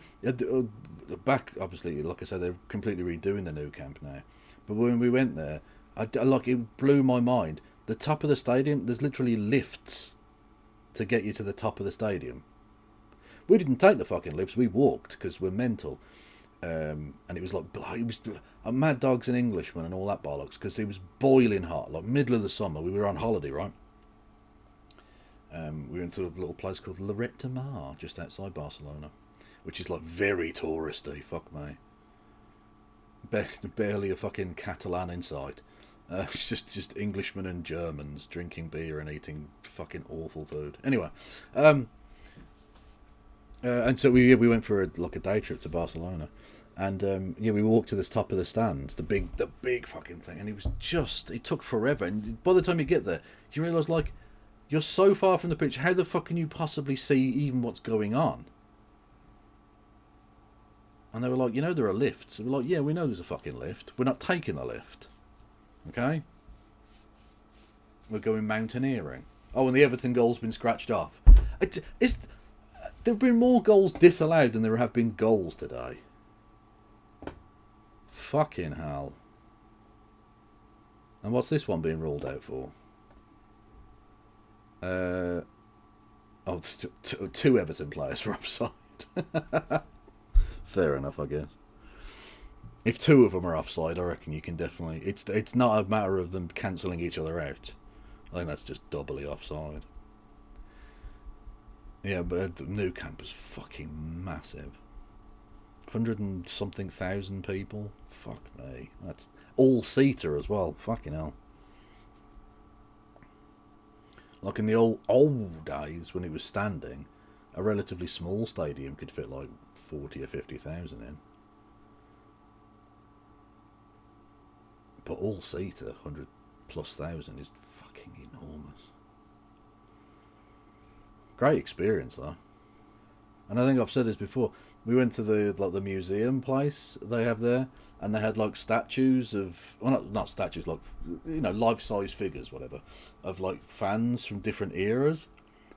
[SPEAKER 1] Back, obviously, like I said, they're completely redoing the new camp now. But when we went there, it blew my mind. The top of the stadium, there's literally lifts to get you to the top of the stadium. We didn't take the fucking lifts. We walked because we're mental. And it was like, it was Mad Dogs and Englishmen and all that bollocks, because it was boiling hot, like middle of the summer. We were on holiday, right? We went to a little place called Lloret de Mar, just outside Barcelona, which is like very touristy. Fuck me. Barely a fucking Catalan in sight. It's just Englishmen and Germans drinking beer and eating fucking awful food. Anyway, and so we went for a day trip to Barcelona, and we walked to the top of the stand, the big fucking thing, and it took forever. And by the time you get there, you realise, like, you're so far from the pitch. How the fuck can you possibly see even what's going on? And they were like, there are lifts. And we're like, yeah, we know there's a fucking lift. We're not taking the lift. Okay? We're going mountaineering. Oh, and the Everton goal's been scratched off. There have been more goals disallowed than there have been goals today. Fucking hell. And what's this one being ruled out for? Two Everton players were offside. Fair enough, I guess. If two of them are offside, I reckon you can definitely... It's not a matter of them cancelling each other out. I think that's just doubly offside. Yeah, but the new camp is fucking massive. 100 and something thousand people. Fuck me. That's all-seater as well. Fucking hell. Like in the old days when it was standing, a relatively small stadium could fit like 40 or 50,000 in. But all-seater, 100 plus thousand, is fucking enormous. Great experience though. And I think I've said this before. We went to the museum place they have there, and they had like statues of, well, not statues, like, life-size figures, whatever, of like fans from different eras.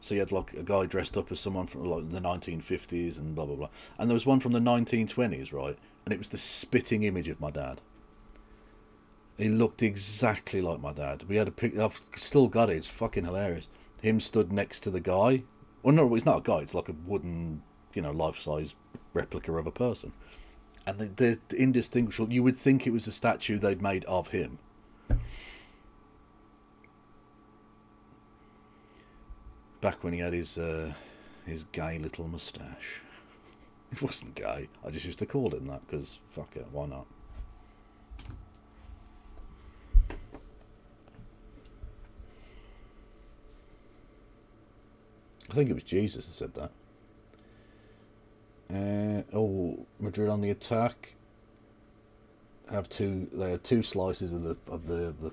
[SPEAKER 1] So you had like a guy dressed up as someone from like the 1950s and blah blah blah, and there was one from the 1920s, right? And it was the spitting image of my dad. He looked exactly like my dad. We had a pic. I've still got it. It's fucking hilarious. Him stood next to the guy. Well, no, it's not a guy. It's like a wooden, life-size replica of a person. And they're indistinguishable. You would think it was a statue they'd made of him. Back when he had his gay little moustache. It wasn't gay. I just used to call him that because, fuck it, why not? I think it was Jesus that said that. Madrid on the attack. They have two slices of the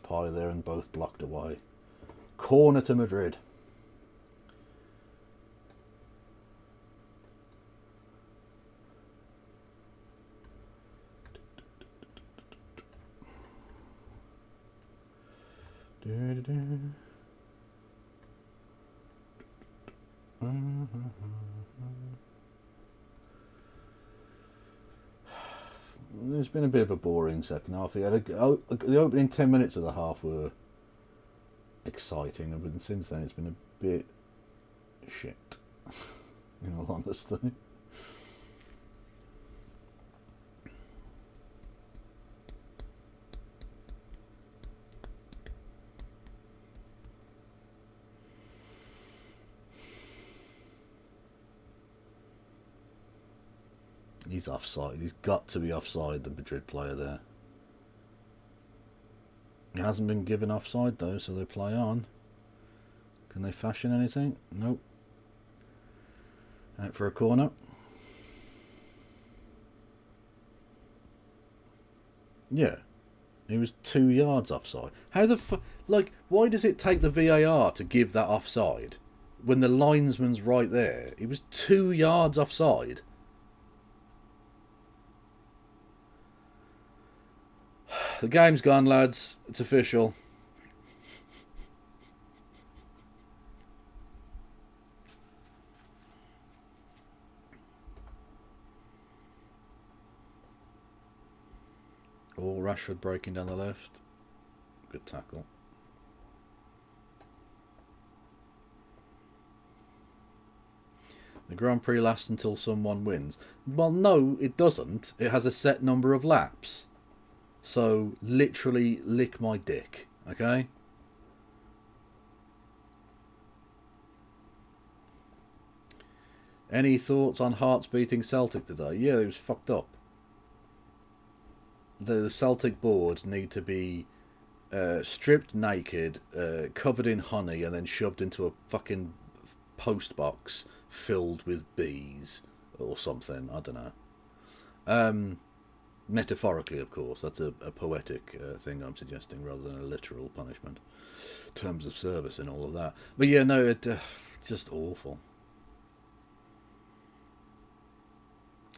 [SPEAKER 1] pie there, and both blocked away. Corner to Madrid. There's been a bit of a boring second half. The opening 10 minutes of the half were exciting, but since then it's been a bit shit, in all honesty. He's offside. He's got to be offside, the Madrid player there. He hasn't been given offside though, so they play on. Can they fashion anything? Nope. Out for a corner. Yeah. He was 2 yards offside. How the fuck? Like, why does it take the VAR to give that offside when the linesman's right there? He was 2 yards offside. The game's gone, lads. It's official. Oh, Rashford breaking down the left. Good tackle. The Grand Prix lasts until someone wins. Well, no, it doesn't. It has a set number of laps. So, literally, lick my dick. Okay? Any thoughts on Hearts beating Celtic today? Yeah, it was fucked up. The Celtic board need to be stripped naked, covered in honey, and then shoved into a fucking post box filled with bees or something. I don't know. Metaphorically, of course. That's a poetic thing I'm suggesting rather than a literal punishment. Terms of service and all of that. But yeah, no, it's just awful.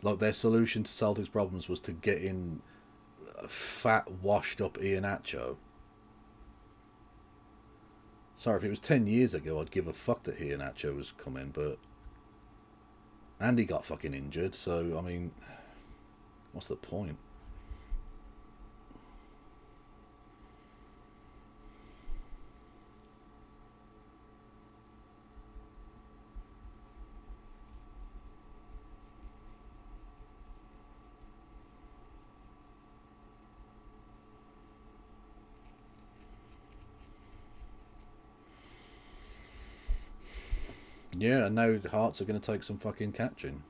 [SPEAKER 1] Like, their solution to Celtic's problems was to get in fat, washed up Iheanacho. Sorry, if it was 10 years ago, I'd give a fuck that Iheanacho was coming, but... And he got fucking injured, so, I mean... What's the point? Yeah, and now Hearts are going to take some fucking catching.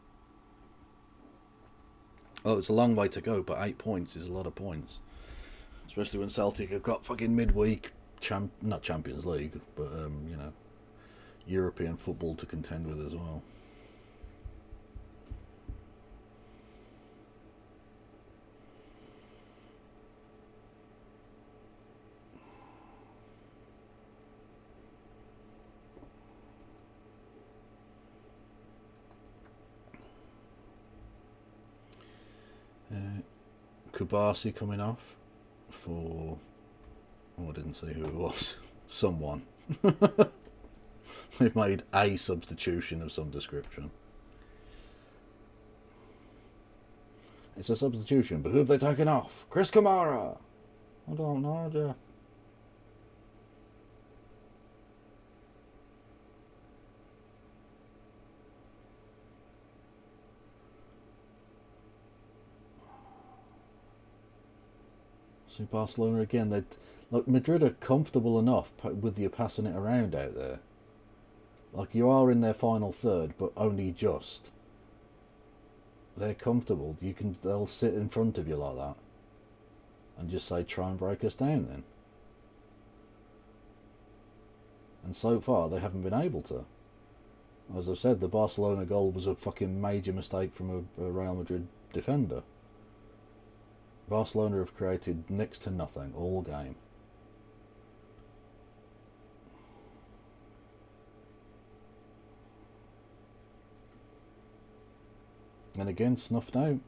[SPEAKER 1] Oh, it's a long way to go, but 8 points is a lot of points. Especially when Celtic have got fucking midweek, not Champions League, but, you know, European football to contend with as well. Kubasi coming off for... Oh, I didn't see who it was. Someone. They've made a substitution of some description. It's a substitution, but who have they taken off? Chris Kamara! I don't know, Jeff. See, Barcelona again. They, like, Madrid are comfortable enough with you passing it around out there. Like, you are in their final third, but only just. They're comfortable. They'll sit in front of you like that, and just say, "Try and break us down, then." And so far, they haven't been able to. As I've said, the Barcelona goal was a fucking major mistake from a Real Madrid defender. Barcelona have created next to nothing all game. And again, snuffed out.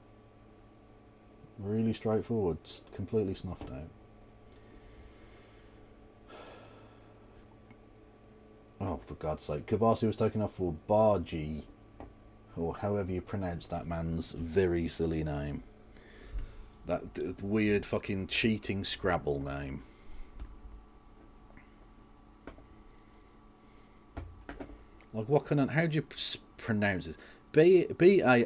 [SPEAKER 1] Really straightforward. Completely snuffed out. Oh, for God's sake. Kubasi was taken off for Bargi, or however you pronounce that man's very silly name. That weird fucking cheating Scrabble name. Like, what kind of... How do you pronounce it? B-A-R-D-G-H-J-I.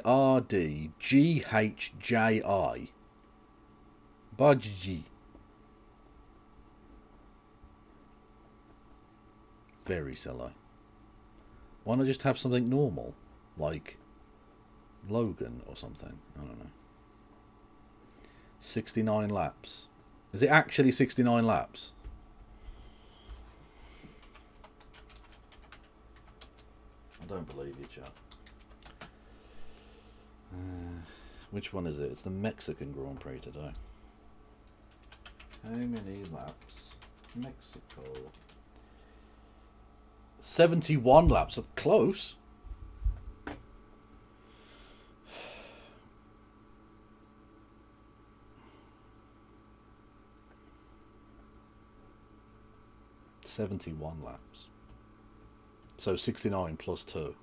[SPEAKER 1] Bargi. Very silly. Why not just have something normal? Like Logan or something. I don't know. 69 laps. Is it actually 69 laps? I don't believe you, chap. Which one is it? It's the Mexican Grand Prix today. How many laps? Mexico. 71 laps. Close. .71 laps. So 69 plus 2.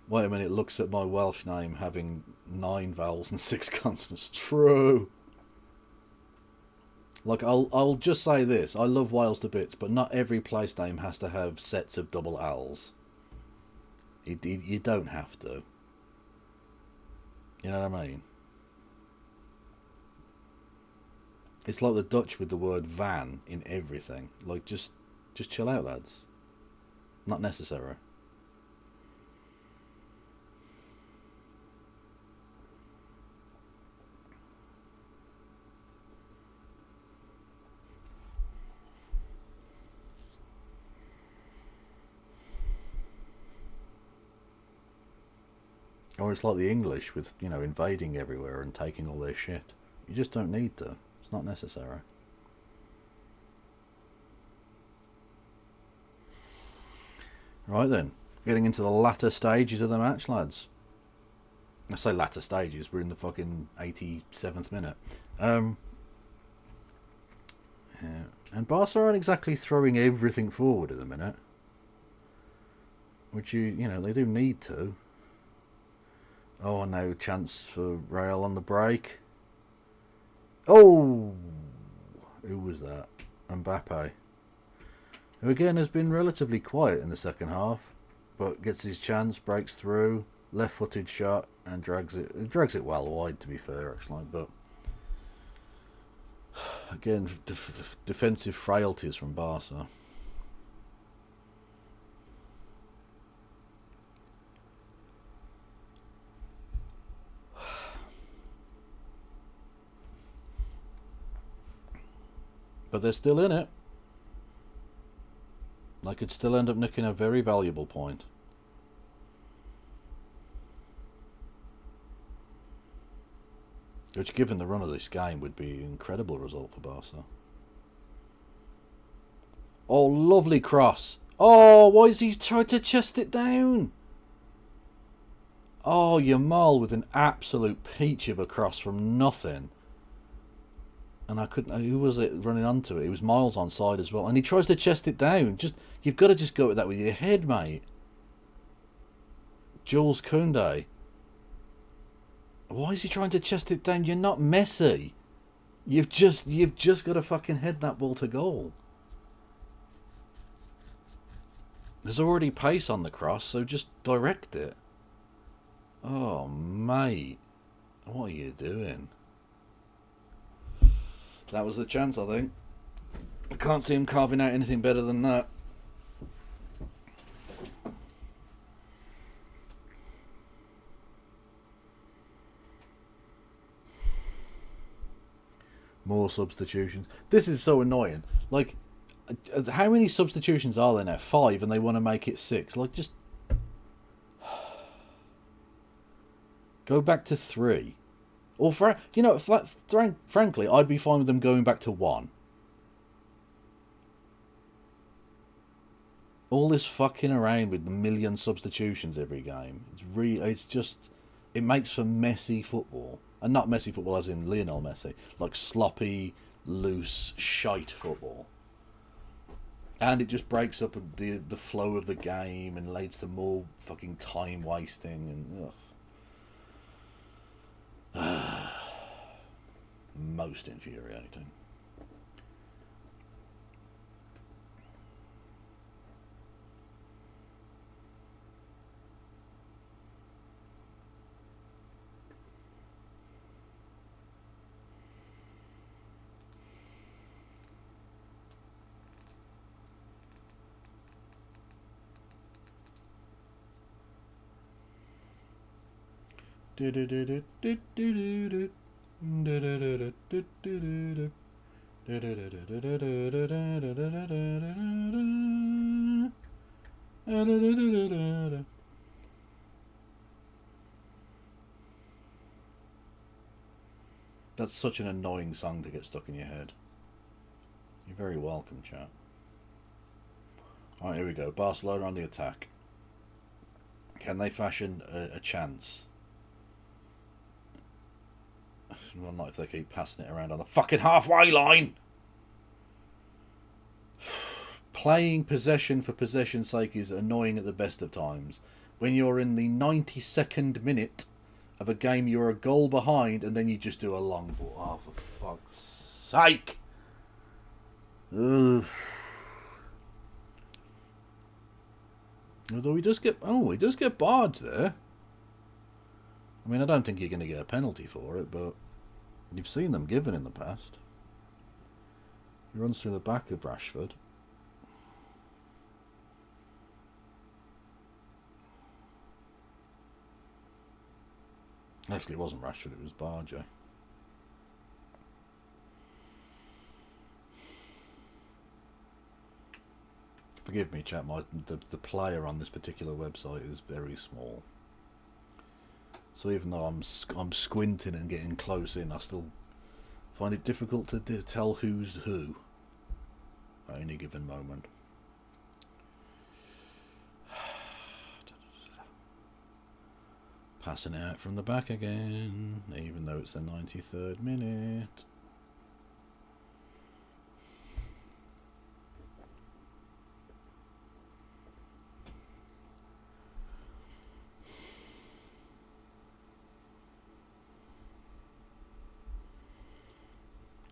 [SPEAKER 1] Wait a minute, it looks at my Welsh name having 9 vowels and 6 consonants. True. Like, I'll just say this. I love Wales to bits, but not every place name has to have sets of double L's. You don't have to. You know what I mean? It's like the Dutch with the word van in everything. Like, just chill out, lads. Not necessary. Or it's like the English with, you know, invading everywhere and taking all their shit. You just don't need to. It's not necessary. Right then, getting into the latter stages of the match, lads. I say latter stages, we're in the fucking 87th minute. Yeah. And Barca aren't exactly throwing everything forward at the minute. Which, you know, they do need to. Oh, no chance for Real on the break. Oh! Who was that? Mbappe. Who again has been relatively quiet in the second half, but gets his chance, breaks through, left-footed shot, and drags it well wide, to be fair, actually. But again, defensive frailties from Barca. But they're still in it. They could still end up nicking a very valuable point. Which, given the run of this game, would be an incredible result for Barca. Oh, lovely cross. Oh, why has he tried to chest it down? Oh, Yamal with an absolute peach of a cross from nothing. And I couldn't. Who was it running onto it? It was Miles on side as well. And he tries to chest it down. You've got to just go with that with your head, mate. Jules Koundé. Why is he trying to chest it down? You're not Messi. You've just got to fucking head that ball to goal. There's already pace on the cross, so just direct it. Oh, mate. What are you doing? That was the chance, I think. I can't see him carving out anything better than that. More substitutions. This is so annoying. Like, how many substitutions are there now? 5, and they want to make it 6. Like, just go back to 3. Or, frankly, I'd be fine with them going back to 1. All this fucking around with a million substitutions every game. It makes for messy football. And not messy football as in Lionel Messi. Like sloppy, loose, shite football. And it just breaks up the flow of the game and leads to more fucking time wasting and ugh. Most infuriating. That's such an annoying song to get stuck in your head. You're very welcome, chat. Alright, here we go. Barcelona on the attack. Can they fashion a chance? Well, not if they keep passing it around on the fucking halfway line! Playing possession for possession's sake is annoying at the best of times. When you're in the 92nd minute of a game, you're a goal behind, and then you just do a long ball. Oh, for fuck's sake! Ugh. Although he does get barged there. I mean, I don't think you're going to get a penalty for it, but you've seen them given in the past. He runs through the back of Rashford. Actually, it wasn't Rashford, it was Barger. Forgive me, chat. The player on this particular website is very small, so even though I'm squinting and getting close in, I still find it difficult to tell who's who at any given moment. Passing it out from the back again, even though it's the 93rd minute.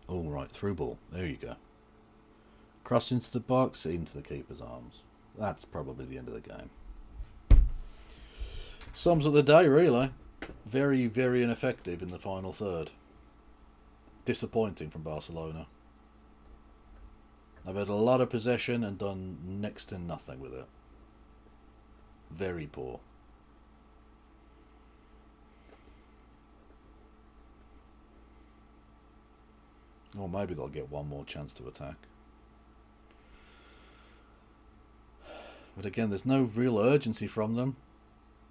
[SPEAKER 1] All right, through ball. There you go. Cross into the box, into the keeper's arms. That's probably the end of the game. Sums up the day, really. Very, very ineffective in the final third. Disappointing from Barcelona. They've had a lot of possession and done next to nothing with it. Very poor. Or maybe they'll get one more chance to attack. But again, there's no real urgency from them.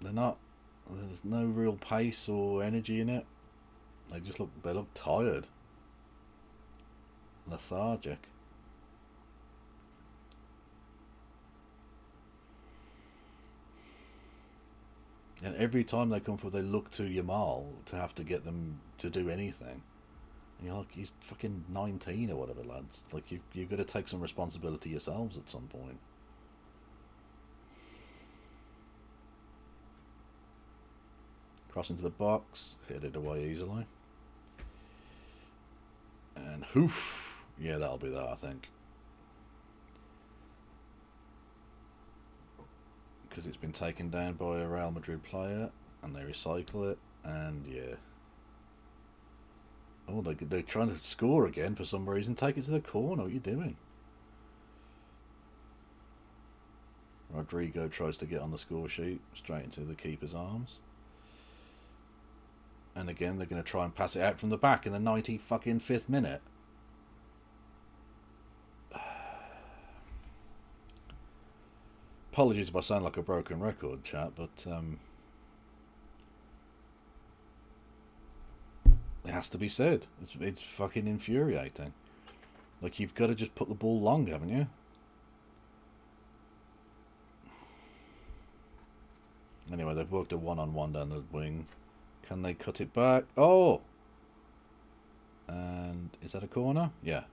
[SPEAKER 1] There's no real pace or energy in it. They look tired. Lethargic. And every time they come forward, they look to Yamal to have to get them to do anything. And you're like, he's fucking 19 or whatever, lads. Like, you've got to take some responsibility yourselves at some point. Cross into the box, hit it away easily. And hoof! Yeah, that'll be that, I think. Because it's been taken down by a Real Madrid player, and they recycle it, and yeah. Oh, they're trying to score again for some reason. Take it to the corner. What are you doing? Rodrigo tries to get on the score sheet, straight into the keeper's arms. And again, they're going to try and pass it out from the back in the 95th minute. Apologies if I sound like a broken record, chat, but it has to be said. It's fucking infuriating. Like, you've got to just put the ball long, haven't you? Anyway, they've worked a one-on-one down the wing. Can they cut it back? Oh! And is that a corner? Yeah.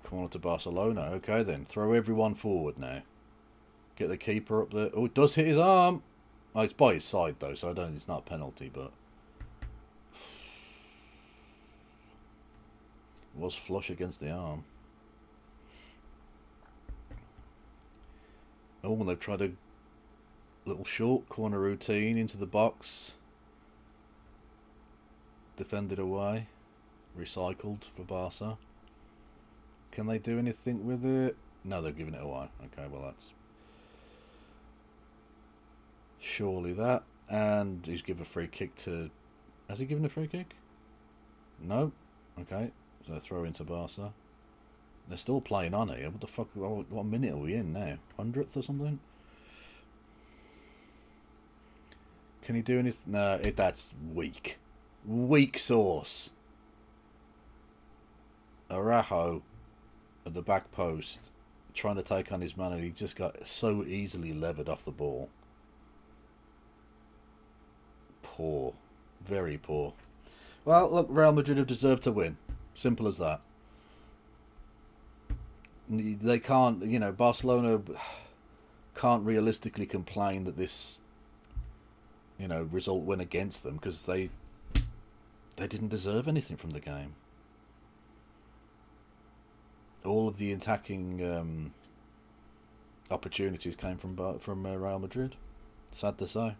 [SPEAKER 1] A corner to Barcelona. Okay then. Throw everyone forward now. Get the keeper up there. Oh, it does hit his arm. Oh, it's by his side though, so it's not a penalty, but it was flush against the arm. Oh, and they've tried a little short corner routine into the box. Defended away. Recycled for Barca. Can they do anything with it? No, they're giving it away. Okay, well that's surely that. And he's given a free kick to... Has he given a free kick? No. Okay. So throw into Barca. They're still playing on here. What the fuck? What minute are we in now? 100th or something? Can he do anything? No, that's weak. Weak sauce. Araujo at the back post, trying to take on his man, and he just got so easily levered off the ball. Poor. Very poor. Well, look, Real Madrid have deserved to win. Simple as that. They can't, you know, Barcelona can't realistically complain that this, you know, result went against them, because they didn't deserve anything from the game. All of the attacking opportunities came from Real Madrid. Sad to say.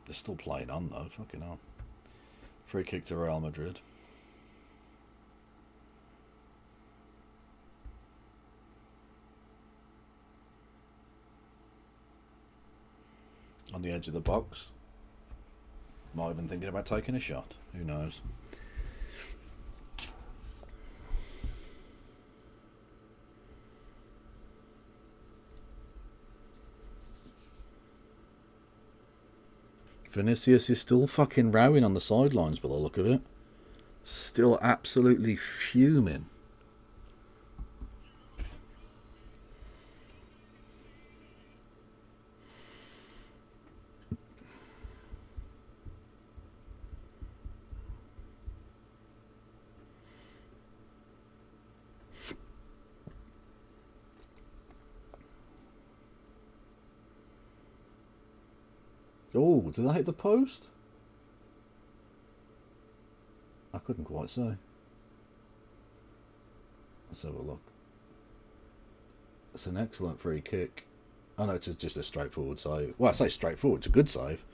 [SPEAKER 1] They're still playing on though, fucking hell. Free kick to Real Madrid. On the edge of the box. Might have been thinking about taking a shot. Who knows? Vinicius is still fucking rowing on the sidelines by the look of it. Still absolutely fuming. Oh, did I hit the post? I couldn't quite say. Let's have a look. It's an excellent free kick. Oh no, it's just a straightforward save. Well, I say straightforward, it's a good save.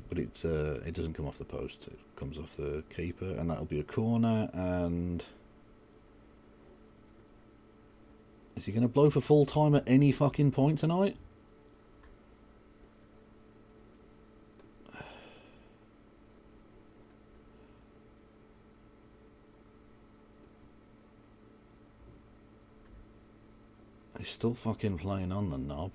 [SPEAKER 1] But it doesn't come off the post. It comes off the keeper, and that'll be a corner. And is he going to blow for full time at any fucking point tonight? He's still fucking playing on the knob.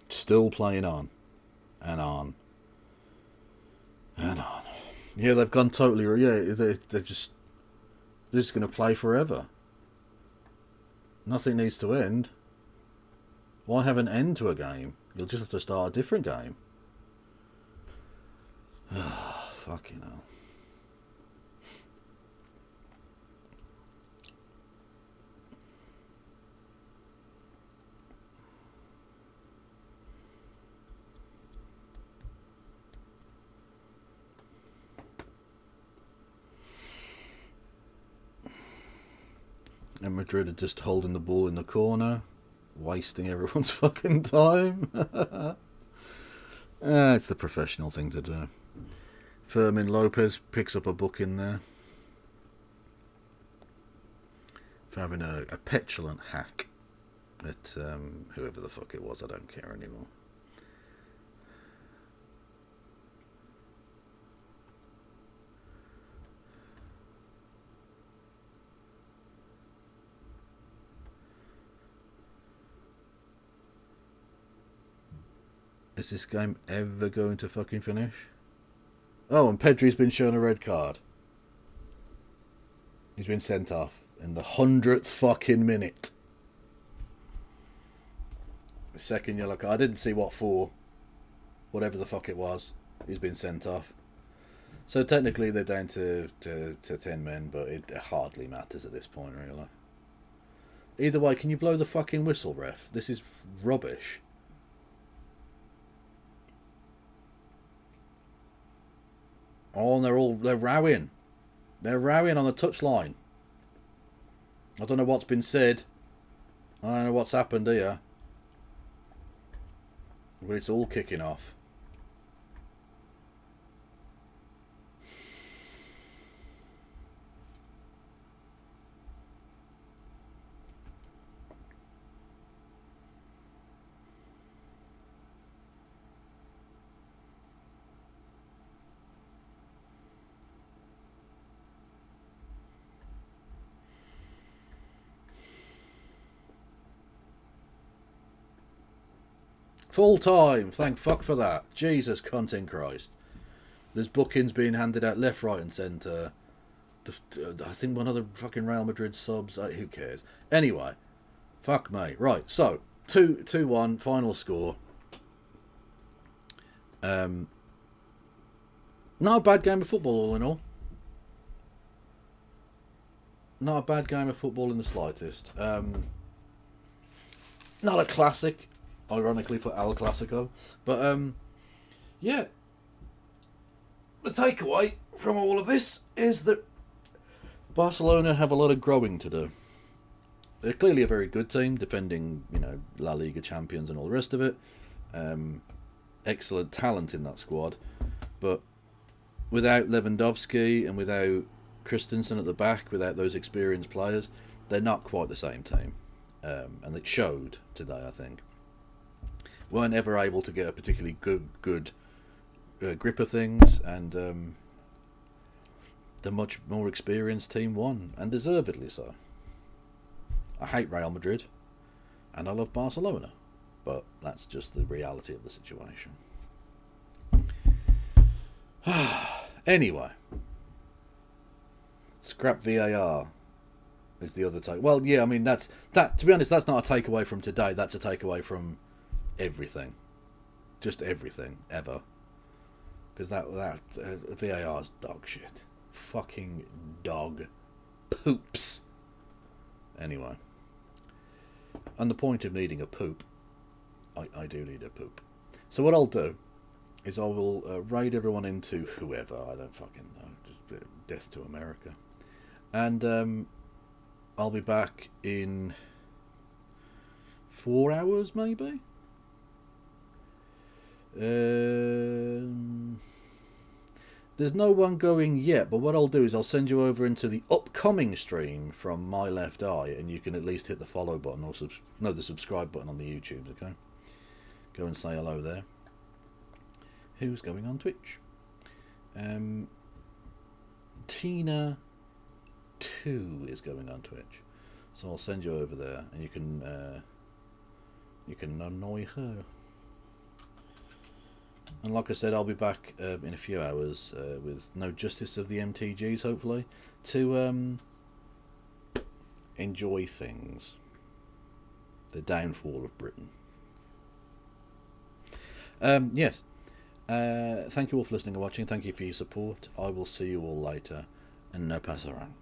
[SPEAKER 1] Still playing on. And on. And on. Yeah, they've gone totally... Yeah, they're just going to play forever. Nothing needs to end. Why have an end to a game? You'll just have to start a different game. Fucking hell. And Madrid are just holding the ball in the corner, wasting everyone's fucking time. It's the professional thing to do. Fermin Lopez picks up a booking there for having a petulant hack at whoever the fuck it was. I don't care anymore. Is this game ever going to fucking finish? Oh, and Pedri's been shown a red card. He's been sent off in the 100th fucking minute. The second yellow card. I didn't see what for. Whatever the fuck it was. He's been sent off. So technically they're down to 10 men, but it hardly matters at this point, really. Either way, can you blow the fucking whistle, ref? This is rubbish. Oh, and they're rowing. They're rowing on the touchline. I don't know what's been said. I don't know what's happened here. But it's all kicking off. Full time. Thank fuck for that. Jesus cunt in Christ. There's bookings being handed out left, right and centre. I think one of the fucking Real Madrid subs. Who cares? Anyway. Fuck me. Right, so 2-1 final score. Not a bad game of football all in all. Not a bad game of football in the slightest. Not a classic, ironically, for El Clasico. But, yeah. The takeaway from all of this is that Barcelona have a lot of growing to do. They're clearly a very good team, defending, La Liga champions and all the rest of it. Excellent talent in that squad. But without Lewandowski and without Christensen at the back, without those experienced players, they're not quite the same team. And it showed today, I think. Weren't ever able to get a particularly good grip of things, and the much more experienced team won, and deservedly so. I hate Real Madrid, and I love Barcelona, but that's just the reality of the situation. Anyway, scrap VAR is the other take. Well, yeah, I mean that. To be honest, that's not a takeaway from today. That's a takeaway from everything, just everything ever. Because that VAR is dog shit, fucking dog poops. Anyway, on the point of needing a poop, I do need a poop. So what I'll do is I will raid everyone into whoever, I don't fucking know, just death to America. And I'll be back in 4 hours, maybe? There's no one going yet, but what I'll do is I'll send you over into the upcoming stream from My Left Eye, and you can at least hit the follow button or the subscribe button on the YouTube, okay? Go and say hello there. Who's going on Twitch? Tina 2 is going on Twitch, so I'll send you over there, and you can annoy her. And like I said, I'll be back in a few hours with no justice of the MTGs, hopefully, to enjoy things. The downfall of Britain. Yes. Thank you all for listening and watching. Thank you for your support. I will see you all later. And no pass around.